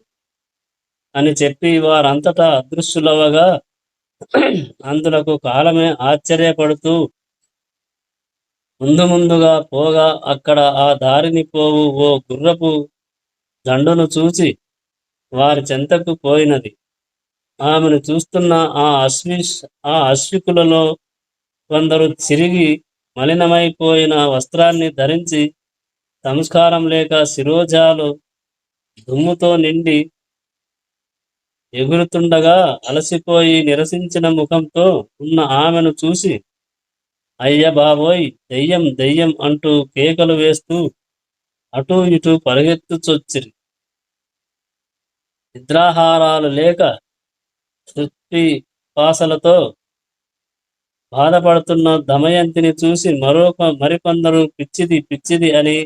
అని చెప్పి వారంతటా అదృశ్యులవగా అందులకు కాలమే ఆశ్చర్యపడుతూ ముందుగా పోగా అక్కడ ఆ దారిని పోవు ఓ గుర్రపు దండును చూచి వారి చెంతకు పోయినది. ఆమెను చూస్తున్న ఆ అశ్వికులలో కొందరు చిరిగి మలినమైపోయిన వస్త్రాన్ని ధరించి సంస్కారం లేక శిరోజాలు దుమ్ముతో నిండి ఎగురుతుండగా అలసిపోయి నిరసించిన ముఖంతో ఉన్న ఆమెను చూసి అయ్య బాబోయ్, దెయ్యం దెయ్యం అంటూ కేకలు వేస్తూ అటూ ఇటూ పరిగెత్తుచొచ్చిరి. నిద్రాహారాలు లేక తృప్తిపాసలతో బాధపడుతున్న దమయంతిని చూసి మరికొందరు పిచ్చిది పిచ్చిది అని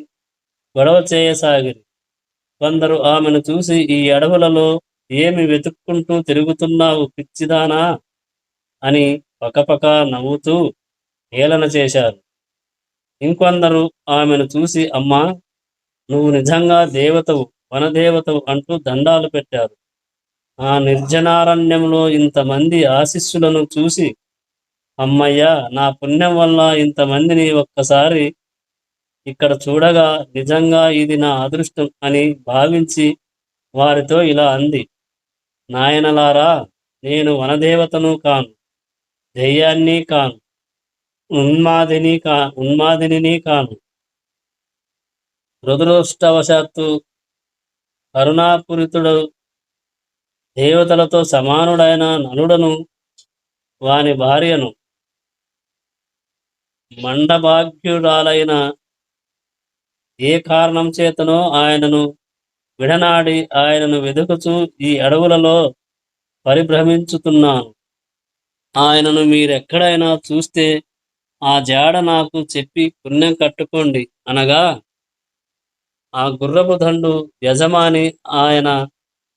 గొడవ చేయసాగిరి. కొందరు ఆమెను చూసి ఈ అడవులలో ఏమి వెతుక్కుంటూ తిరుగుతున్నావు పిచ్చిదానా అని పకపక నవ్వుతూ హేళన చేశారు. ఇంకొందరు ఆమెను చూసి అమ్మా, నువ్వు నిజంగా దేవతవు, వనదేవతవు అంటూ దండాలు పెట్టారు. ఆ నిర్జనారణ్యంలో ఇంతమంది ఆశీస్సులను చూసి అమ్మయ్య, నా పుణ్యం వల్ల ఇంతమందిని ఒక్కసారి ఇక్కడ చూడగా నిజంగా ఇది నా అదృష్టం అని భావించి వారితో ఇలా అంది. నాయనలారా, నేను వనదేవతను కాను, దెయ్యాన్ని కాను, ఉన్మాదిని కాను. దురదృష్టవశాత్తు కరుణాపూరితుడు దేవతలతో సమానుడైన నలుడను వాని భార్యను మండభాగ్యురాలైన ఏ కారణం చేతనో ఆయనను విడనాడి ఆయనను వెదుకుచూ ఈ అడవులలో పరిభ్రమించుతున్నాను. ఆయనను మీరెక్కడైనా చూస్తే ఆ జాడ నాకు చెప్పి పుణ్యం కట్టుకోండి అనగా ఆ గుర్రపు దండు యజమాని ఆయన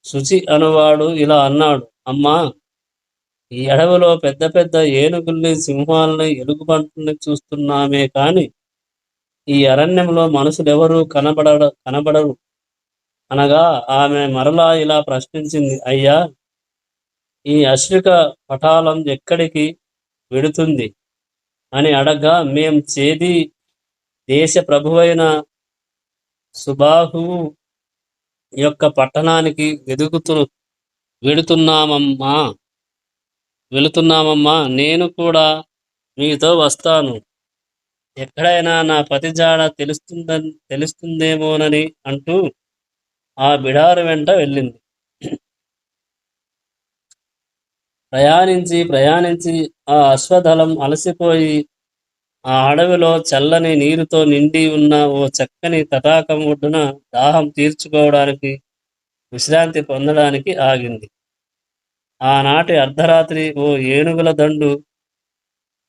శుచి అనువాడు ఇలా అన్నాడు. అమ్మా, ఈ అడవిలో పెద్ద పెద్ద ఏనుగుల్ని, సింహాలని, ఎలుగుబంట్లని చూస్తున్నామే కాని ఈ అరణ్యంలో మనుషులెవరూ కనబడరు అనగా ఆమె మరలా ఇలా ప్రశ్నించింది. అయ్యా, ఈ అశ్విక పటాలం ఎక్కడికి వెడుతుంది అని అడగ్గా మేం చేది దేశ ప్రభువైన సుబాహువు యొక్క పట్టణానికి వెళుతున్నామమ్మా, నేను కూడా మీతో వస్తాను. ఎక్కడైనా నా పతి జాడ తెలుస్తుందేమోనని అంటూ ఆ బిడారు వెంట వెళ్ళింది. ప్రయాణించి ఆ అశ్వదళం అలసిపోయి ఆ అడవిలో చల్లని నీరుతో నిండి ఉన్న ఓ చక్కని తటాకం ఒడ్డున దాహం తీర్చుకోవడానికి, విశ్రాంతి పొందడానికి ఆగింది. ఆనాటి అర్ధరాత్రి ఓ ఏనుగుల దండు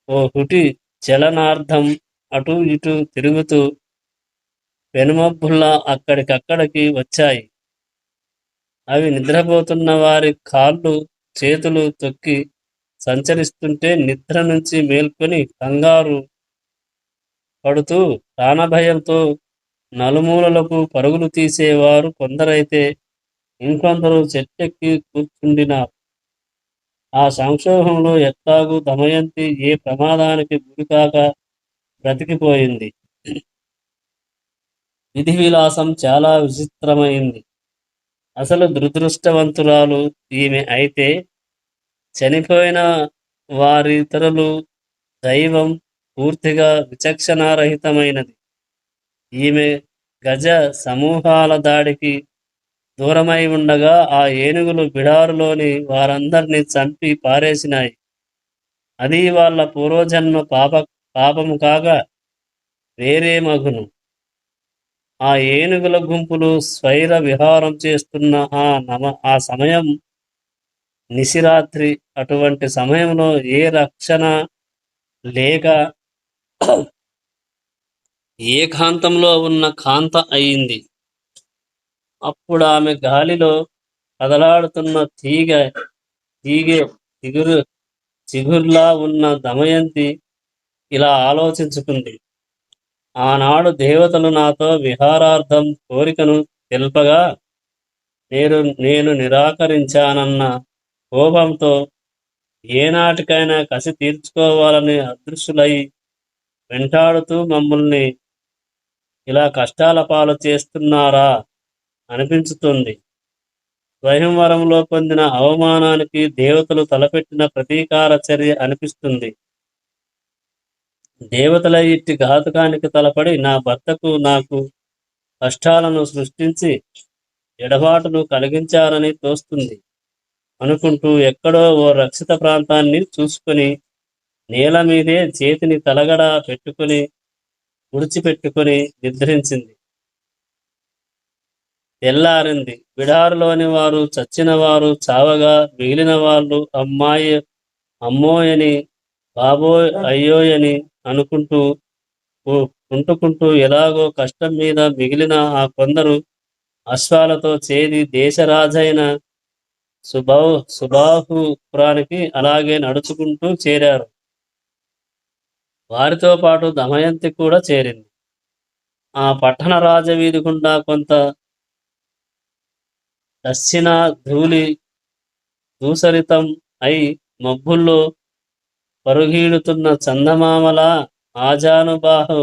ఓ హుటి చలనార్థం అటూ ఇటూ తిరుగుతూ పెనుమబ్బుల్లా అక్కడికక్కడికి వచ్చాయి. అవి నిద్రపోతున్న వారి కాళ్ళు చేతులు తొక్కి సంచరిస్తుంటే నిద్ర నుంచి మేల్కొని కంగారు పడుతూ ప్రాణభయంతో నలుమూలలకు పరుగులు తీసేవారు కొందరైతే ఇంకొందరు చెట్టెక్కి కూర్చుండినారు. ఆ సంక్షోభంలో ఎట్లాగూ దమయంతి ఏ ప్రమాదానికి గురికాక బ్రతికిపోయింది. విధి విలాసం చాలా విచిత్రమైంది. అసలు దురదృష్టవంతురాలు ఈమె అయితే చనిపోయిన వారితరులు దైవం పూర్తిగా విచక్షణారహితమైనది. ఈమె గజ సమూహాల దాడికి దూరమై ఉండగా ఆ ఏనుగులు బిడారులోని వారందరినీ చంపి పారేసినాయి. అది వాళ్ళ పూర్వజన్మ పాపము కాక వేరే మగును. ఆ ఏనుగుల గుంపులు స్వైర విహారం చేస్తున్న ఆ సమయం నిశిరాత్రి. అటువంటి సమయంలో ఏ రక్షణ లేక ఏకాంతంలో ఉన్న కాంత అయింది. అప్పుడు ఆమె గాలిలో కదలాడుతున్న చిగుర్లా ఉన్న దమయంతి ఇలా ఆలోచించుకుంది. ఆనాడు దేవతలు నాతో విహారార్థం కోరికను తెలుపగా నేను నిరాకరించానన్న కోపంతో ఏనాటికైనా కసి తీర్చుకోవాలని అదృశ్యులై వెంటాడుతూ మమ్మల్ని ఇలా కష్టాల పాలు చేస్తున్నారా అనిపించుతుంది. స్వయంవరంలో పొందిన అవమానానికి దేవతలు తలపెట్టిన ప్రతీకార చర్య అనిపిస్తుంది. దేవతల ఇట్టి ఘాతుకానికి తలపడి నా భర్తకు నాకు కష్టాలను సృష్టించి ఎడబాటును కలిగించారని తోస్తుంది అనుకుంటూ ఎక్కడో ఓ రక్షిత ప్రాంతాన్ని చూసుకొని నేల మీదే చేతిని తలగడ పెట్టుకుని ముడిచిపెట్టుకుని నిద్రించింది. తెల్లారింది. బిడారులోని వారు చచ్చిన వారు చావగా మిగిలిన వాళ్ళు అమ్మోయని బాబోయ్ అయ్యోయని అనుకుంటూ కుంటుకుంటూ ఎలాగో కష్టం మీద మిగిలిన ఆ కొందరు అశ్వాలతో చేరి దేశరాజైన సుబాహుపురానికి అలాగే నడుచుకుంటూ చేరారు. వారితో పాటు దమయంతి కూడా చేరింది. ఆ పట్టణ రాజవీధి గుండా కొంత దక్షిణ ధూళి దూసరితం అయి మబ్బుల్లో పరుగీడుతున్న చందమామల ఆజానుబాహు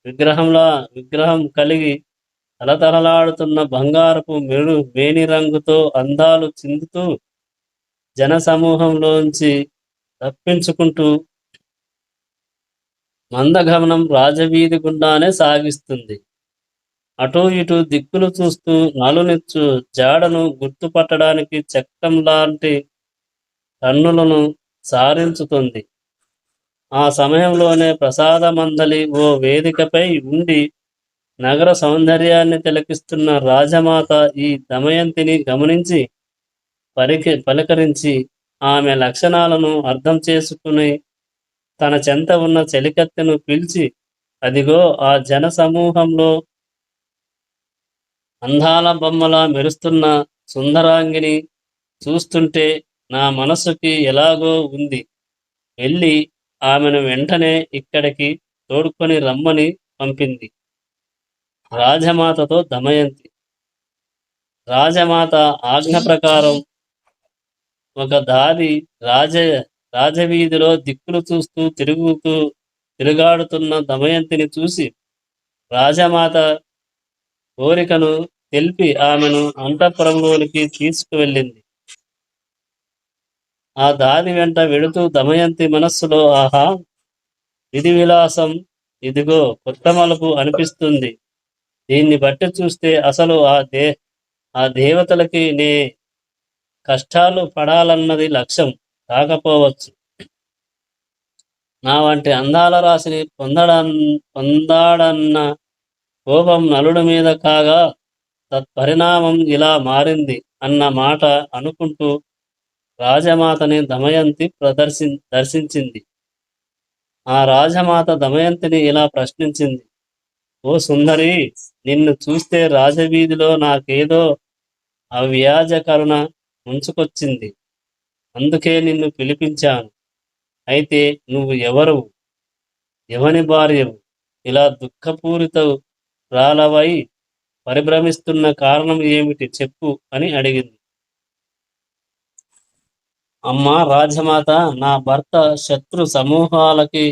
విగ్రహం కలిగి తలతలలాడుతున్న బంగారపు మేని రంగుతో అందాలు చిందుతూ జనసమూహంలోంచి తప్పించుకుంటూ మందగమనం రాజవీధి గుండానే సాగిస్తుంది. అటూ ఇటూ దిక్కులు చూస్తూ నలునిచ్చు జాడను గుర్తుపట్టడానికి చక్రం లాంటి కన్నులను సారించుతుంది. ఆ సమయంలోనే ప్రసాదమందలి ఓ వేదికపై ఉండి నగర సౌందర్యాన్ని తిలకిస్తున్న రాజమాత ఈ దమయంతిని గమనించి పలకరించి ఆమె లక్షణాలను అర్థం చేసుకుని తన చెంత ఉన్న చెలికత్తెను పిలిచి, అదిగో ఆ జన సమూహంలో అందాల బొమ్మలా మెరుస్తున్న సుందరాంగిని చూస్తుంటే నా మనసుకి ఎలాగో ఉంది. వెళ్ళి ఆమెను వెంటనే ఇక్కడికి తోడుకొని రమ్మని పంపింది రాజమాతతో దమయంతి. రాజమాత ఆజ్ఞ ప్రకారం ఒక దారి రాజవీధిలో దిక్కులు చూస్తూ తిరుగాడుతున్న దమయంతిని చూసి రాజమాత కోరికను తెలిపి ఆమెను అంతఃపురంలోనికి తీసుకువెళ్ళింది. ఆ దారి వెంట వెళుతూ దమయంతి మనస్సులో ఆహా, విధి విలాసం ఇదిగో కొత్త మలుపు అనిపిస్తుంది. దీన్ని బట్టి చూస్తే అసలు ఆ దేవతలకి నే కష్టాలు పడాలన్నది లక్ష్యం కాకపోవచ్చు. నా వంటి అందాల రాశిని పొందాడన్న కోపం నలుడి మీద కాగా తత్పరిణామం ఇలా మారింది అన్న మాట అనుకుంటూ రాజమాతని దమయంతి దర్శించింది. ఆ రాజమాత దమయంతిని ఇలా ప్రశ్నించింది, ఓ సుందరి, నిన్ను చూస్తే రాజవీధిలో నాకేదో అవ్యాజ కరుణ ముంచుకొచ్చింది. అందుకే నిన్ను పిలిపించాను. అయితే నువ్వు ఎవరువు? ఎవని భార్యవు? ఇలా దుఃఖపూరిత రాలవై పరిభ్రమిస్తున్న కారణం ఏమిటి చెప్పు అని అడిగింది. అమ్మా రాజమాత, నా భర్త శత్రు సమూహాలకి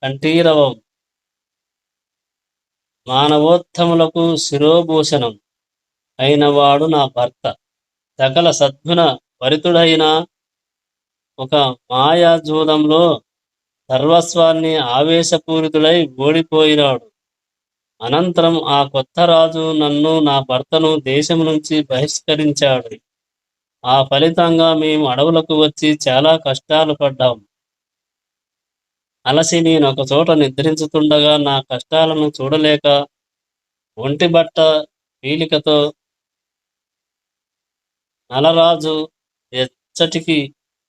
కంఠీరవం, మానవోత్తములకు శిరోభూషణం అయినవాడు నా భర్త. సకల సద్గుణ పరితుడైన ఒక మాయాజూదంలో సర్వస్వాన్ని ఆవేశపూరితుడై ఓడిపోయినాడు. అనంతరం ఆ కొత్త రాజు నన్ను నా భర్తను దేశం నుంచి బహిష్కరించాడు. ఆ ఫలితంగా మేము అడవులకు వచ్చి చాలా కష్టాలు పడ్డాం. అలసి నేనొక చోట నిద్రించుతుండగా నా కష్టాలను చూడలేక ఒంటి బట్ట పీలికతో నలరాజు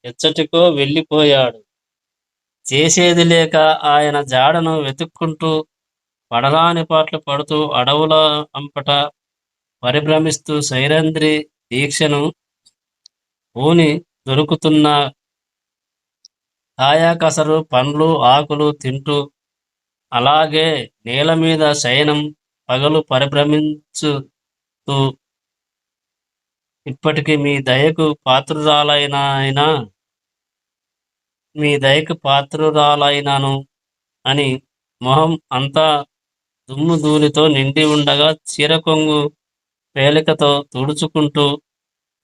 ఎచ్చటికో వెళ్ళిపోయాడు. చేసేది లేక ఆయన జాడను వెతుక్కుంటూ పడరాని పాటలు పడుతూ అడవుల అంపట పరిభ్రమిస్తూ సైరంధ్రి దీక్షను పూని దొరుకుతున్న కాయకసరు పండ్లు ఆకులు తింటూ అలాగే నేల మీద శయనం పగలు పరిభ్రమించుతూ ఇప్పటికి మీ దయకు పాత్రురాలైన మీ దయకు పాత్రురాలైనాను అని మొహం అంతా దుమ్ము ధూళితో నిండి ఉండగా చీరకొంగు పేలికతో తుడుచుకుంటూ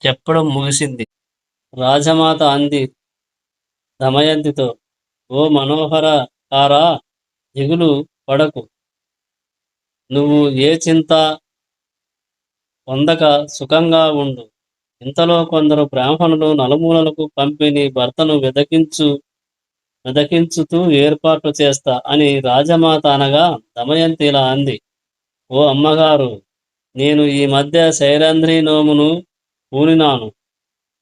చెప్పడం ముగిసింది. రాజమాత అంది దమయంతితో, ఓ మనోహరకారా, దిగులు పడకు. నువ్వు ఏ చింత పొందక సుఖంగా ఉండు. ఇంతలో కొందరు బ్రాహ్మణులు నలుమూలలకు పంపి నీ భర్తను వెదకించుతూ ఏర్పాట్లు చేస్తా అని రాజమాత అనగా దమయంతి ఇలా అంది. ఓ అమ్మగారు, నేను ఈ మధ్య శైరంధ్రి నోమును పూనినాను.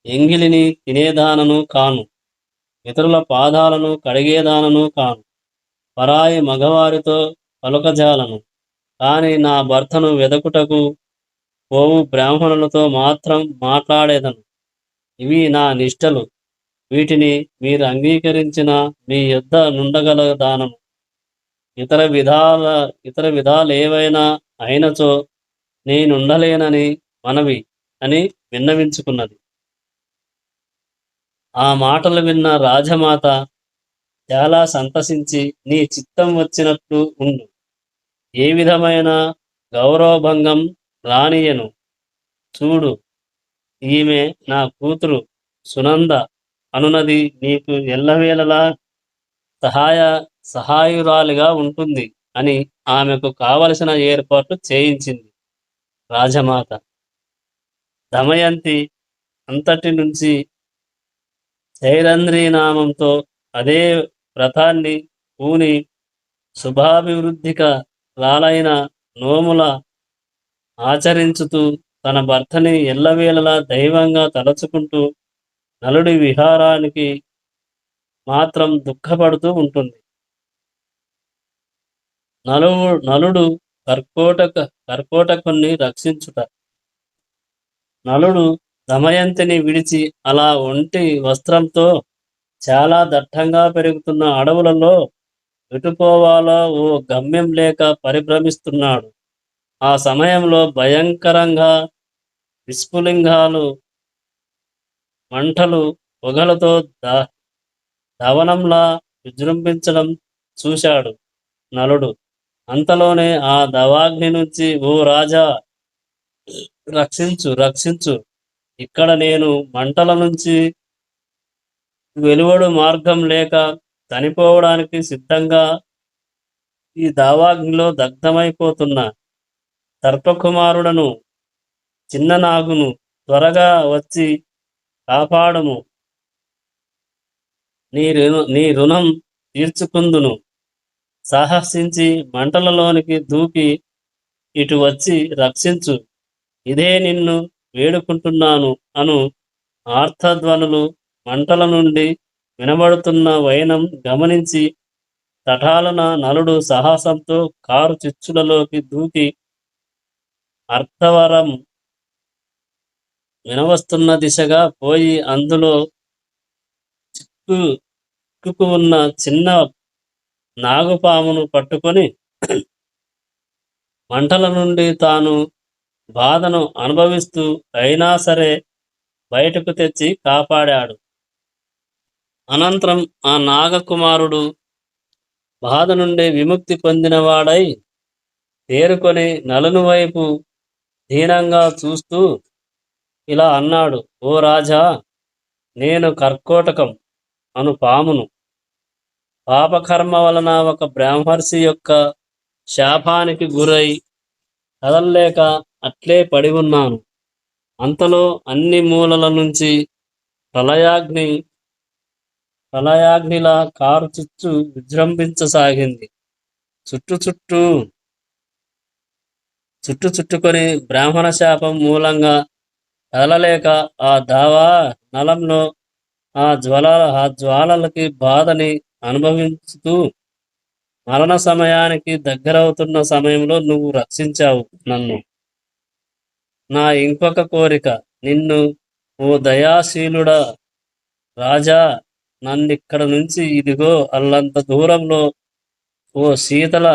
ఎంగిలిని తినేదానను కాను. ఇతరుల పాదాలను కడిగేదానను కాను. పరాయి మగవారితో పలుకజాలను. కాని నా భర్తను వెదకుటకు పోవు బ్రాహ్మణులతో మాత్రం మాట్లాడేదను. ఇవి నా నిష్టలు. వీటిని మీరు అంగీకరించిన మీ యొద్ద నుండగలదానను. ఇతర విధాలేవైనా అయినచో నేనుండలేనని మనవి అని విన్నవించుకున్నది. ఆ మాటలు విన్న రాజమాత చాలా సంతసించి, నీ చిత్తం వచ్చినట్లు ఉండు. ఏ విధమైన గౌరవభంగం రానియను. చూడు, ఈమె నా కూతురు సునంద అనునది నీకు ఎల్లవేళలా సహాయురాలిగా ఉంటుంది అని ఆమెకు కావలసిన ఏర్పాట్లు చేయించింది రాజమాత. దమయంతి అంతటి నుంచి శైరంధ్రి నామంతో అదే వ్రతాన్ని పూని శుభాభివృద్ధిక రాలైన నోముల ఆచరించుతూ తన భర్తని ఎల్లవేళలా దైవంగా తలచుకుంటూ నలుడి విహారానికి మాత్రం దుఃఖపడుతూ ఉంటుంది. నలుడు కర్కోటకుణ్ణి రక్షించుట. నలుడు దమయంతిని విడిచి అలా ఒంటి వస్త్రంతో చాలా దట్టంగా పెరుగుతున్న అడవులలో ఎటుపోవాలో ఓ గమ్యం లేక పరిభ్రమిస్తున్నాడు. ఆ సమయంలో భయంకరంగా విస్ఫులింగాలు మంటలు పొగలతో దవనంలా విజృంభించడం చూశాడు నలుడు. అంతలోనే ఆ దవాగ్ని నుంచి, ఓ రాజా, రక్షించు రక్షించు, ఇక్కడ నేను మంటల నుంచి వెలువడు మార్గం లేక చనిపోవడానికి సిద్ధంగా ఈ దావాగ్నిలో దగ్ధమైపోతున్న సర్పకుమారుడను, చిన్న నాగును, త్వరగా వచ్చి కాపాడుము. నీ రుణం తీర్చుకుందును. సాహసించి మంటలలోనికి దూకి ఇటు వచ్చి రక్షించు. ఇదే నిన్ను వేడుకుంటున్నాను అను ఆర్తధ్వనులు మంటల నుండి వినబడుతున్న వైనం గమనించి తటాలన నలుడు సాహసంతో కారు చిచ్చులలోకి దూకి అర్థవరం వినవస్తున్న దిశగా పోయి అందులో చిక్కుకు ఉన్న చిన్న నాగుపామును పట్టుకొని మంటల నుండి తాను బాధను అనుభవిస్తూ అయినా సరే బయటకు తెచ్చి కాపాడాడు. అనంతరం ఆ నాగకుమారుడు బాధ నుండి విముక్తి పొందినవాడై తేరుకొని నలుని వైపు దీనంగా చూస్తూ ఇలా అన్నాడు. ఓ రాజా, నేను కర్కోటకం అను పామును. పాపకర్మ వలన ఒక బ్రాహ్మర్షి యొక్క శాపానికి గురై కదల్లేక అట్లే పడి ఉన్నాను. అంతలో అన్ని మూలల నుంచి ప్రళయాగ్నిలా కారు చుచ్చు విజృంభించసాగింది. చుట్టుకొని బ్రాహ్మణ శాపం మూలంగా కదలలేక ఆ దావా నలంలో ఆ జ్వాలలకి బాధని అనుభవించుతూ మరణ సమయానికి దగ్గరవుతున్న సమయంలో నువ్వు రక్షించావు నన్ను. నా ఇంకొక కోరిక, నిన్ను, ఓ దయాశీలుడా రాజా, నన్నిక్కడ నుంచి ఇదిగో అల్లంత దూరంలో ఓ శీతల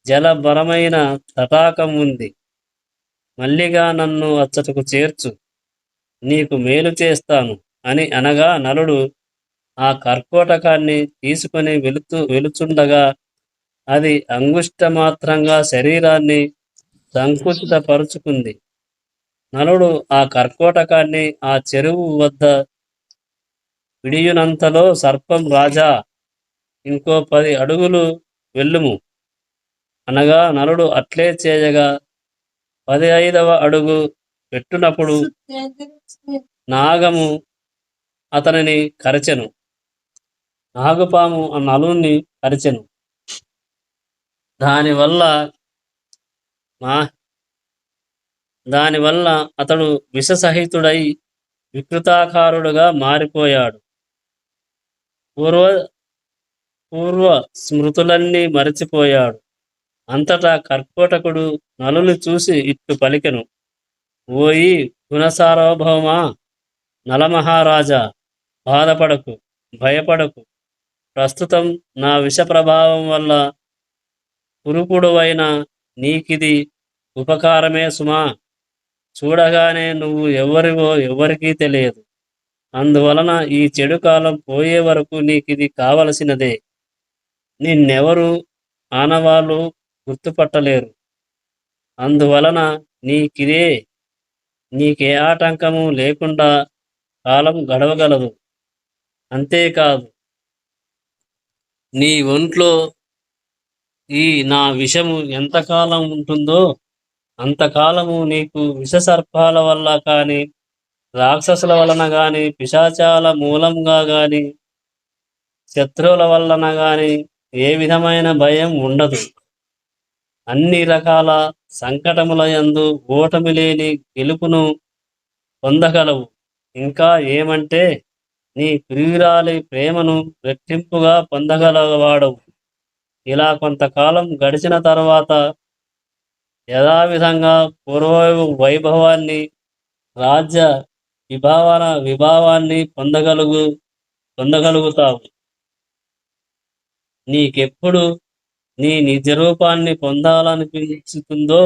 జలబరమైన తటాకం ఉంది. మల్లిగా నన్ను అచ్చటకు చేర్చు, నీకు మేలు చేస్తాను అని అనగా నలుడు ఆ కర్కోటకాన్ని తీసుకొని వెలుచుండగా అది అంగుష్టమాత్రంగా శరీరాన్ని సంకుచితపరుచుకుంది. నలుడు ఆ కర్కోటకాన్ని ఆ చెరువు వద్ద విడియునంతలో సర్పం, రాజా, ఇంకో 10 అడుగులు వెళ్ళుము అనగా నలుడు అట్లే చేయగా 15వ అడుగు పెట్టునప్పుడు నాగము అతనిని కరచెను. నాగుపాము ఆ నలుణ్ణి కరిచెను. దానివల్ల మా దానివల్ల అతడు విషసహితుడై వికృతాకారుడుగా మారిపోయాడు. పూర్వ పూర్వ స్మృతులన్నీ మరచిపోయాడు. అంతటా కర్కోటకుడు నలుని చూసి ఇట్లు పలికెను: ఓయి గుణసార్వభౌమా, నలమహారాజా, బాధపడకు, భయపడకు. ప్రస్తుతం నా విష ప్రభావం వల్ల పురుపుడువైన నీకిది ఉపకారమే సుమా. చూడగానే నువ్వు ఎవరివో ఎవరికీ తెలియదు. అందువలన ఈ చెడు కాలం పోయే వరకు నీకిది కావలసినదే. నిన్నెవరు ఆనవాళ్ళు గుర్తుపట్టలేరు. అందువలన నీకిదే నీకే ఆటంకము లేకుండా కాలం గడవగలదు. అంతేకాదు, నీ ఒంట్లో ఈ నా విషము ఎంతకాలం ఉంటుందో అంతకాలము నీకు విషసర్పాల వల్ల కాని, రాక్షసుల వలన గాని, పిశాచాల మూలంగా గాని, శత్రువుల వలన గాని ఏ విధమైన భయం ఉండదు. అన్ని రకాల సంకటముల యందు ఓటమి లేని గెలుపును పొందగలవు. ఇంకా ఏమంటే నీ ప్రియురాలి ప్రేమను రెట్టింపుగా పొందగలవాడవు. ఇలా కొంతకాలం గడిచిన తర్వాత యథావిధంగా పూర్వ వైభవాన్ని, రాజ్య విభావాన్ని పొందగలుగుతావు. నీకెప్పుడు నీ నిజరూపాన్ని పొందాలనిపించుతుందో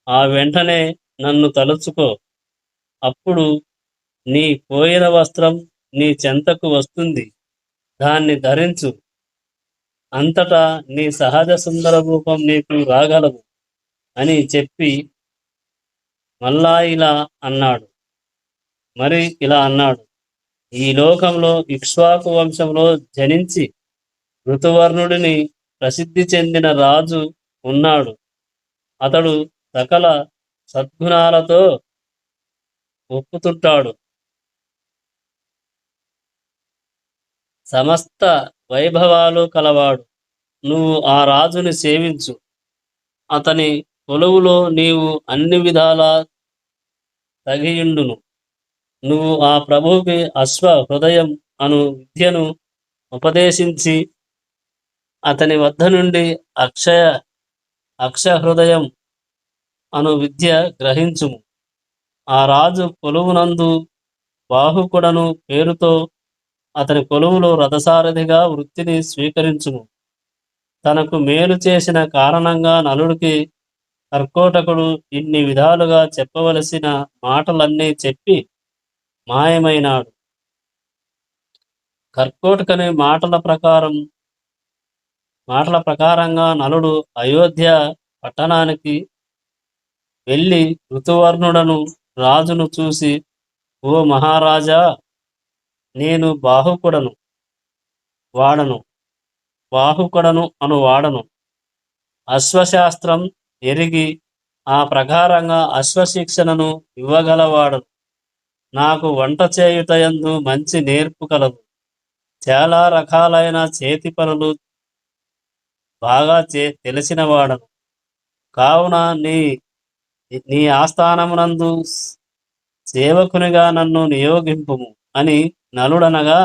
ఆ వెంటనే నన్ను తలుచుకో. అప్పుడు నీ పోయిన వస్త్రం నీ చెంతకు వస్తుంది. దాన్ని ధరించు. అంతటా నీ సహజ సుందర రూపం నీకు రాగలదు అని చెప్పి మళ్ళా ఇలా అన్నాడు. ఈ లోకంలో ఇక్ష్వాకు వంశంలో జనించి ఋతువర్ణుడిని ప్రసిద్ధి చెందిన రాజు ఉన్నాడు. అతడు సకల సద్గుణాలతో ఒప్పుతుంటాడు. సమస్త వైభవాలు కలవాడు. నువ్వు ఆ రాజుని సేవించు. అతని కొలువులో నీవు అన్ని విధాలా తగియుండును. నువ్వు ఆ ప్రభువుకి అశ్వ హృదయం అను విద్యను ఉపదేశించి అతని వద్ద నుండి అక్షహృదయం అను విద్య గ్రహించుము. ఆ రాజు కొలువునందు బాహుకుడను పేరుతో అతని కొలువులో రథసారథిగా వృత్తిని స్వీకరించుము. తనకు మేలు చేసిన కారణంగా నలుడికి కర్కోటకుడు ఇన్ని విధాలుగా చెప్పవలసిన మాటలన్నీ చెప్పి మాయమైనాడు. కర్కోటకుని మాటల ప్రకారంగా నలుడు అయోధ్య పట్టణానికి వెళ్ళి ఋతువర్ణుడను రాజును చూసి, ఓ మహారాజా, నేను బాహుకుడను వాడను అశ్వశాస్త్రం ఎరిగి ఆ ప్రకారంగా అశ్వశిక్షణను ఇవ్వగలవాడను. నాకు వంట చేయుటయందు మంచి నేర్పు కలదు. చాలా రకాలైన చేతి పనులు బాగా తెలిసిన వాడను. కావున నీ ఆస్థానమునందు సేవకునిగా నన్ను నియోగింపుము అని నలుడనగా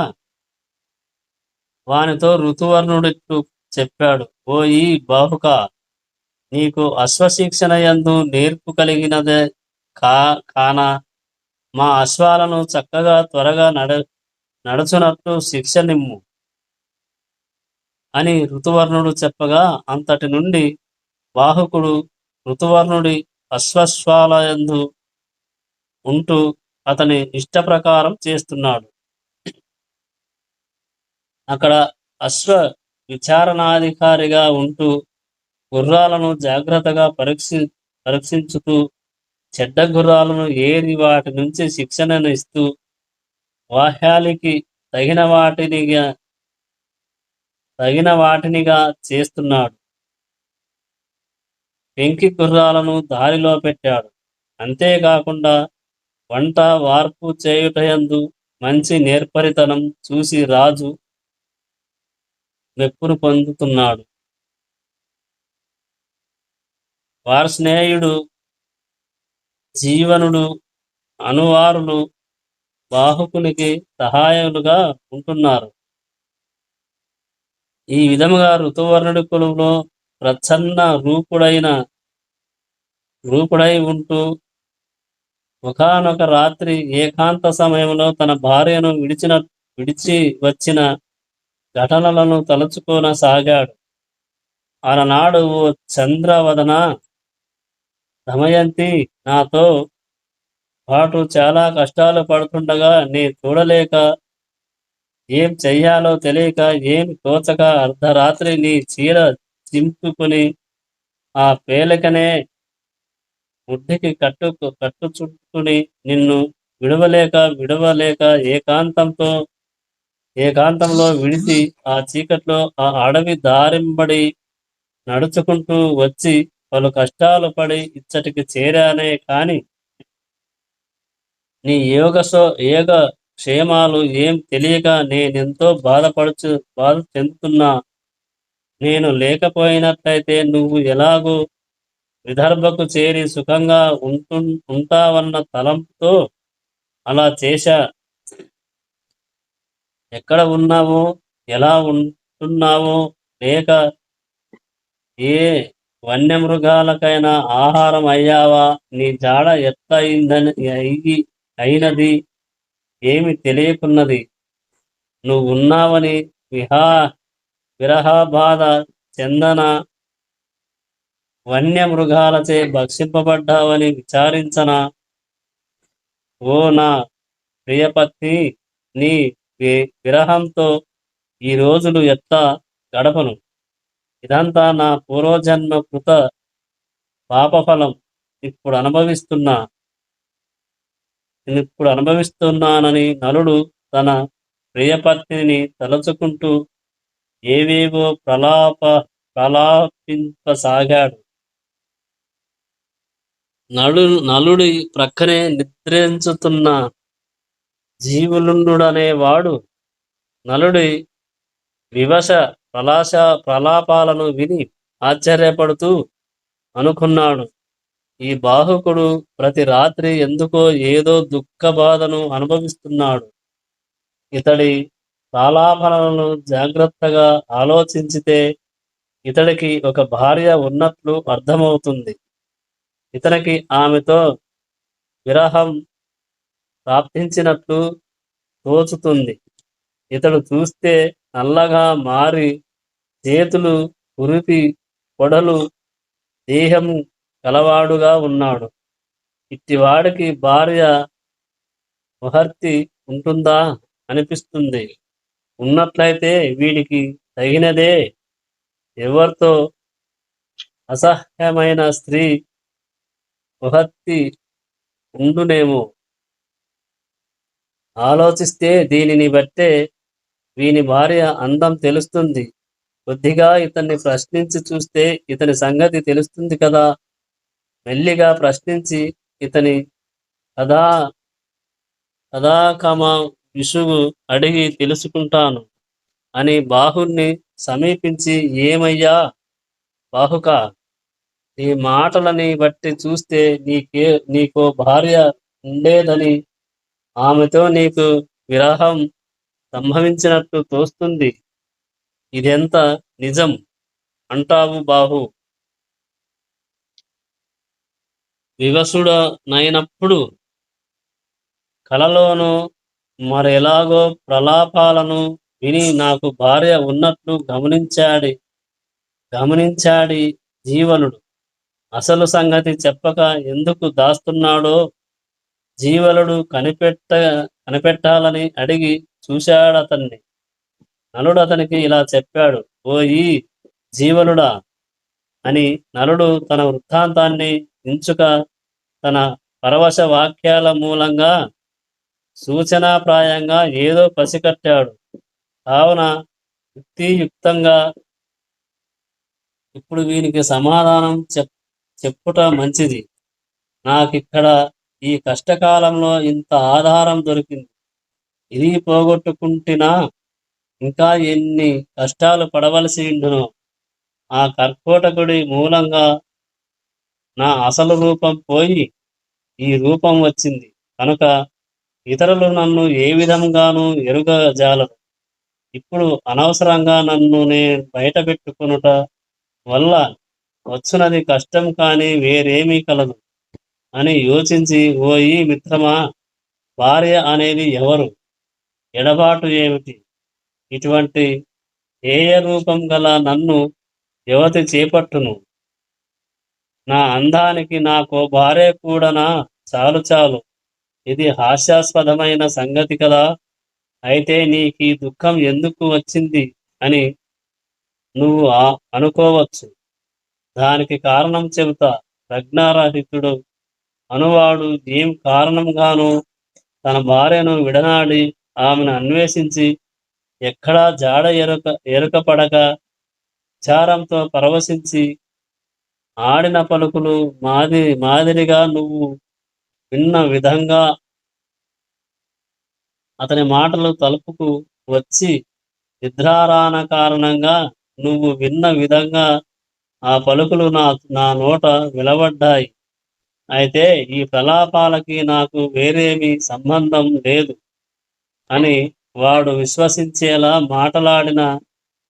వానితో ఋతువర్ణుడిట్లు చెప్పాడు. ఓ ఈ బాహుక, నీకు అశ్వశిక్షణ యందు నేర్పు కలిగినదే కాన మా అశ్వాలను చక్కగా త్వరగా నడుచునట్లు శిక్షనిమ్ము అని ఋతువర్ణుడు చెప్పగా, అంతటి నుండి బాహుకుడు ఋతువర్ణుడి అశ్వశ్వాలయందు ఉంటూ అతని ఇష్ట ప్రకారం చేస్తున్నాడు. అక్కడ అశ్వ విచారణాధికారిగా ఉంటూ గుర్రాలను జాగ్రత్తగా పరీక్షించుతూ చెడ్డ గుర్రాలను ఏరి వాటి నుంచి శిక్షణను ఇస్తూ వాహ్యాలికి తగిన వాటినిగా తగిన వాటినిగా చేస్తున్నాడు. పెంకి గుర్రాలను దారిలో పెట్టాడు. అంతేకాకుండా వంట వార్పు చేయుటయందు మంచి నేర్పరితనం చూసి రాజు మెప్పును పొందుతున్నాడు. వార్ష్ణేయుడు, జీవనుడు, అనువారులు బాహుకునికి సహాయులుగా ఉంటున్నారు. ఈ విధముగా ఋతువర్ణుడి కులంలో ప్రచ్ఛన్న రూపుడై ఉంటూ ఒకానొక రాత్రి ఏకాంత సమయంలో తన భార్యను విడిచి వచ్చిన ఘటనలను తలుచుకొనసాగాడు. ఆనాడు ఓ చంద్రవదన దమయంతి నాతో పాటు చాలా కష్టాలు పడుతుండగా నీ చూడలేక ఏం చెయ్యాలో తెలియక ఏమి తోచక అర్ధరాత్రి నీ చీర చింపుకుని ఆ పేలికనే ముడ్డికి కట్టు చుట్టుకుని నిన్ను విడవలేక ఏకాంతంలో విడిచి ఆ చీకట్లో ఆ అడవి దారింబడి నడుచుకుంటూ వచ్చి పలు కష్టాలు పడి ఇచ్చటికి చేరానే కాని నీ యోగ క్షేమాలు ఏం తెలియక నేనెంతో బాధ చెందుతున్నా. నేను లేకపోయినట్లయితే నువ్వు ఎలాగూ విదర్భకు చేరి సుఖంగా ఉంటావన్న తలంపుతో అలా చేశా. ఎక్కడ ఉన్నావో, ఎలా ఉంటున్నావో, లేక ఏ వన్యమృగాలకైనా ఆహారం అయ్యావా, నీ జాడ ఎట్ల అయినది ఏమి తెలియకున్నది. నువ్వున్నావని విరహబాధ చెందన వన్యమృగాలచే భక్షింపబడ్డావని విచారించనా. ఓ నా ప్రియపత్ని, నీ విరహంతో ఈ రోజులు ఎట్లా గడపను. ఇదంతా నా పూర్వజన్మ కృత పాపఫలం. ఇప్పుడు అనుభవిస్తున్నానని నలుడు తన ప్రియపత్నిని తలుచుకుంటూ ఏవేవో ప్రలాపింపసాగాడు. నలుడి ప్రక్కనే నిద్రించుతున్న జీవులుండుడనేవాడు నలుడి వివశ ప్రలాపాలను విని ఆశ్చర్యపడుతూ అనుకున్నాడు, ఈ బాహుకుడు ప్రతి రాత్రి ఎందుకో ఏదో దుఃఖ బాధను అనుభవిస్తున్నాడు. ఇతడి ప్రలాపనలను జాగ్రత్తగా ఆలోచించితే ఇతడికి ఒక భార్య ఉన్నట్లు అర్థమవుతుంది. ఇతనికి ఆమెతో విరహం ప్రాప్తించినట్లు తోచుతుంది. ఇతడు చూస్తే నల్లగా మారి చేతులు కురిపి పొడలు దేహము కలవాడుగా ఉన్నాడు. ఇట్టివాడికి భార్య ముహర్తి ఉంటుందా అనిపిస్తుంది. ఉన్నట్లయితే వీడికి తగినదే ఎవరితో అసహ్యమైన స్త్రీ ముహర్తి ఉండునేమో. ఆలోచిస్తే దీనిని బట్టే వీని భార్య అందం తెలుస్తుంది. కొద్దిగా ఇతన్ని ప్రశ్నించి చూస్తే ఇతని సంగతి తెలుస్తుంది కదా. మెల్లిగా ప్రశ్నించి ఇతని కథాకమ విసుగు అడిగి తెలుసుకుంటాను అని బాహుణ్ణి సమీపించి, ఏమయ్యా బాహుక, నీ మాటలని బట్టి చూస్తే నీకో భార్య ఉండేదని, ఆమెతో నీకు విరహం సంభవించినట్టు తోస్తుంది. ఇదెంత నిజం అంటావు బాహు? వివసుడనైనప్పుడు కలలోనూ మరెలాగో ప్రలాపాలను విని నాకు భార్య ఉన్నట్లు గమనించాడి జీవనుడు. అసలు సంగతి చెప్పక ఎందుకు దాస్తున్నాడో జీవలుడు కనిపెట్టాలని అడిగి చూశాడతన్ని. నలుడు అతనికి ఇలా చెప్పాడు. ఓయి జీవనుడా అని. నలుడు తన వృత్తాంతాన్ని ఇంచుక తన పరవశ వాక్యాల మూలంగా సూచనాప్రాయంగా ఏదో పసికట్టాడు. కావున యుక్తియుక్తంగా ఇప్పుడు వీనికి సమాధానం చెప్పుట మంచిది. నాకిక్కడ ఈ కష్టకాలంలో ఇంత ఆధారం దొరికింది. ఇది పోగొట్టుకుంటున్నా ఇంకా ఎన్ని కష్టాలు పడవలసి ఉండునో. ఆ కర్కోటకుడి మూలంగా నా అసలు రూపం పోయి ఈ రూపం వచ్చింది కనుక ఇతరులు నన్ను ఏ విధంగానూ ఎరుగజాలరు. ఇప్పుడు అనవసరంగా నన్ను నేను బయట పెట్టుకొనుట వల్ల వచ్చునది కష్టం కాని వేరేమీ కలదు అని యోచించి, ఓయి మిత్రమా, భార్య అనేది ఎవరు? ఎడబాటు ఏమిటి? ఇటువంటి హేయ రూపం గల నన్ను యువతి చేపట్టును. నా అందానికి నాకో భార్య కూడానా? చాలు చాలు, ఇది హాస్యాస్పదమైన సంగతి కదా. అయితే నీకీ దుఃఖం ఎందుకు వచ్చింది అని నువ్వు అనుకోవచ్చు. దానికి కారణం చెబుతా. ప్రజ్ఞారహితుడు అనువాడు ఏం కారణంగానూ తన భార్యను విడనాడి ఆమెను అన్వేషించి ఎక్కడా జాడ ఎరుకపడక విచారంతో పరవశించి ఆడిన పలుకులు మాదిరిగా నువ్వు విన్న విధంగా అతని మాటలు తలుపుకు వచ్చి నిద్రారాన కారణంగా నువ్వు విన్న విధంగా ఆ పలుకులు నా నోట వెలువడ్డాయి. అయితే ఈ ప్రలాపాలకి నాకు వేరేమీ సంబంధం లేదు అని వాడు విశ్వసించేలా మాటలాడిన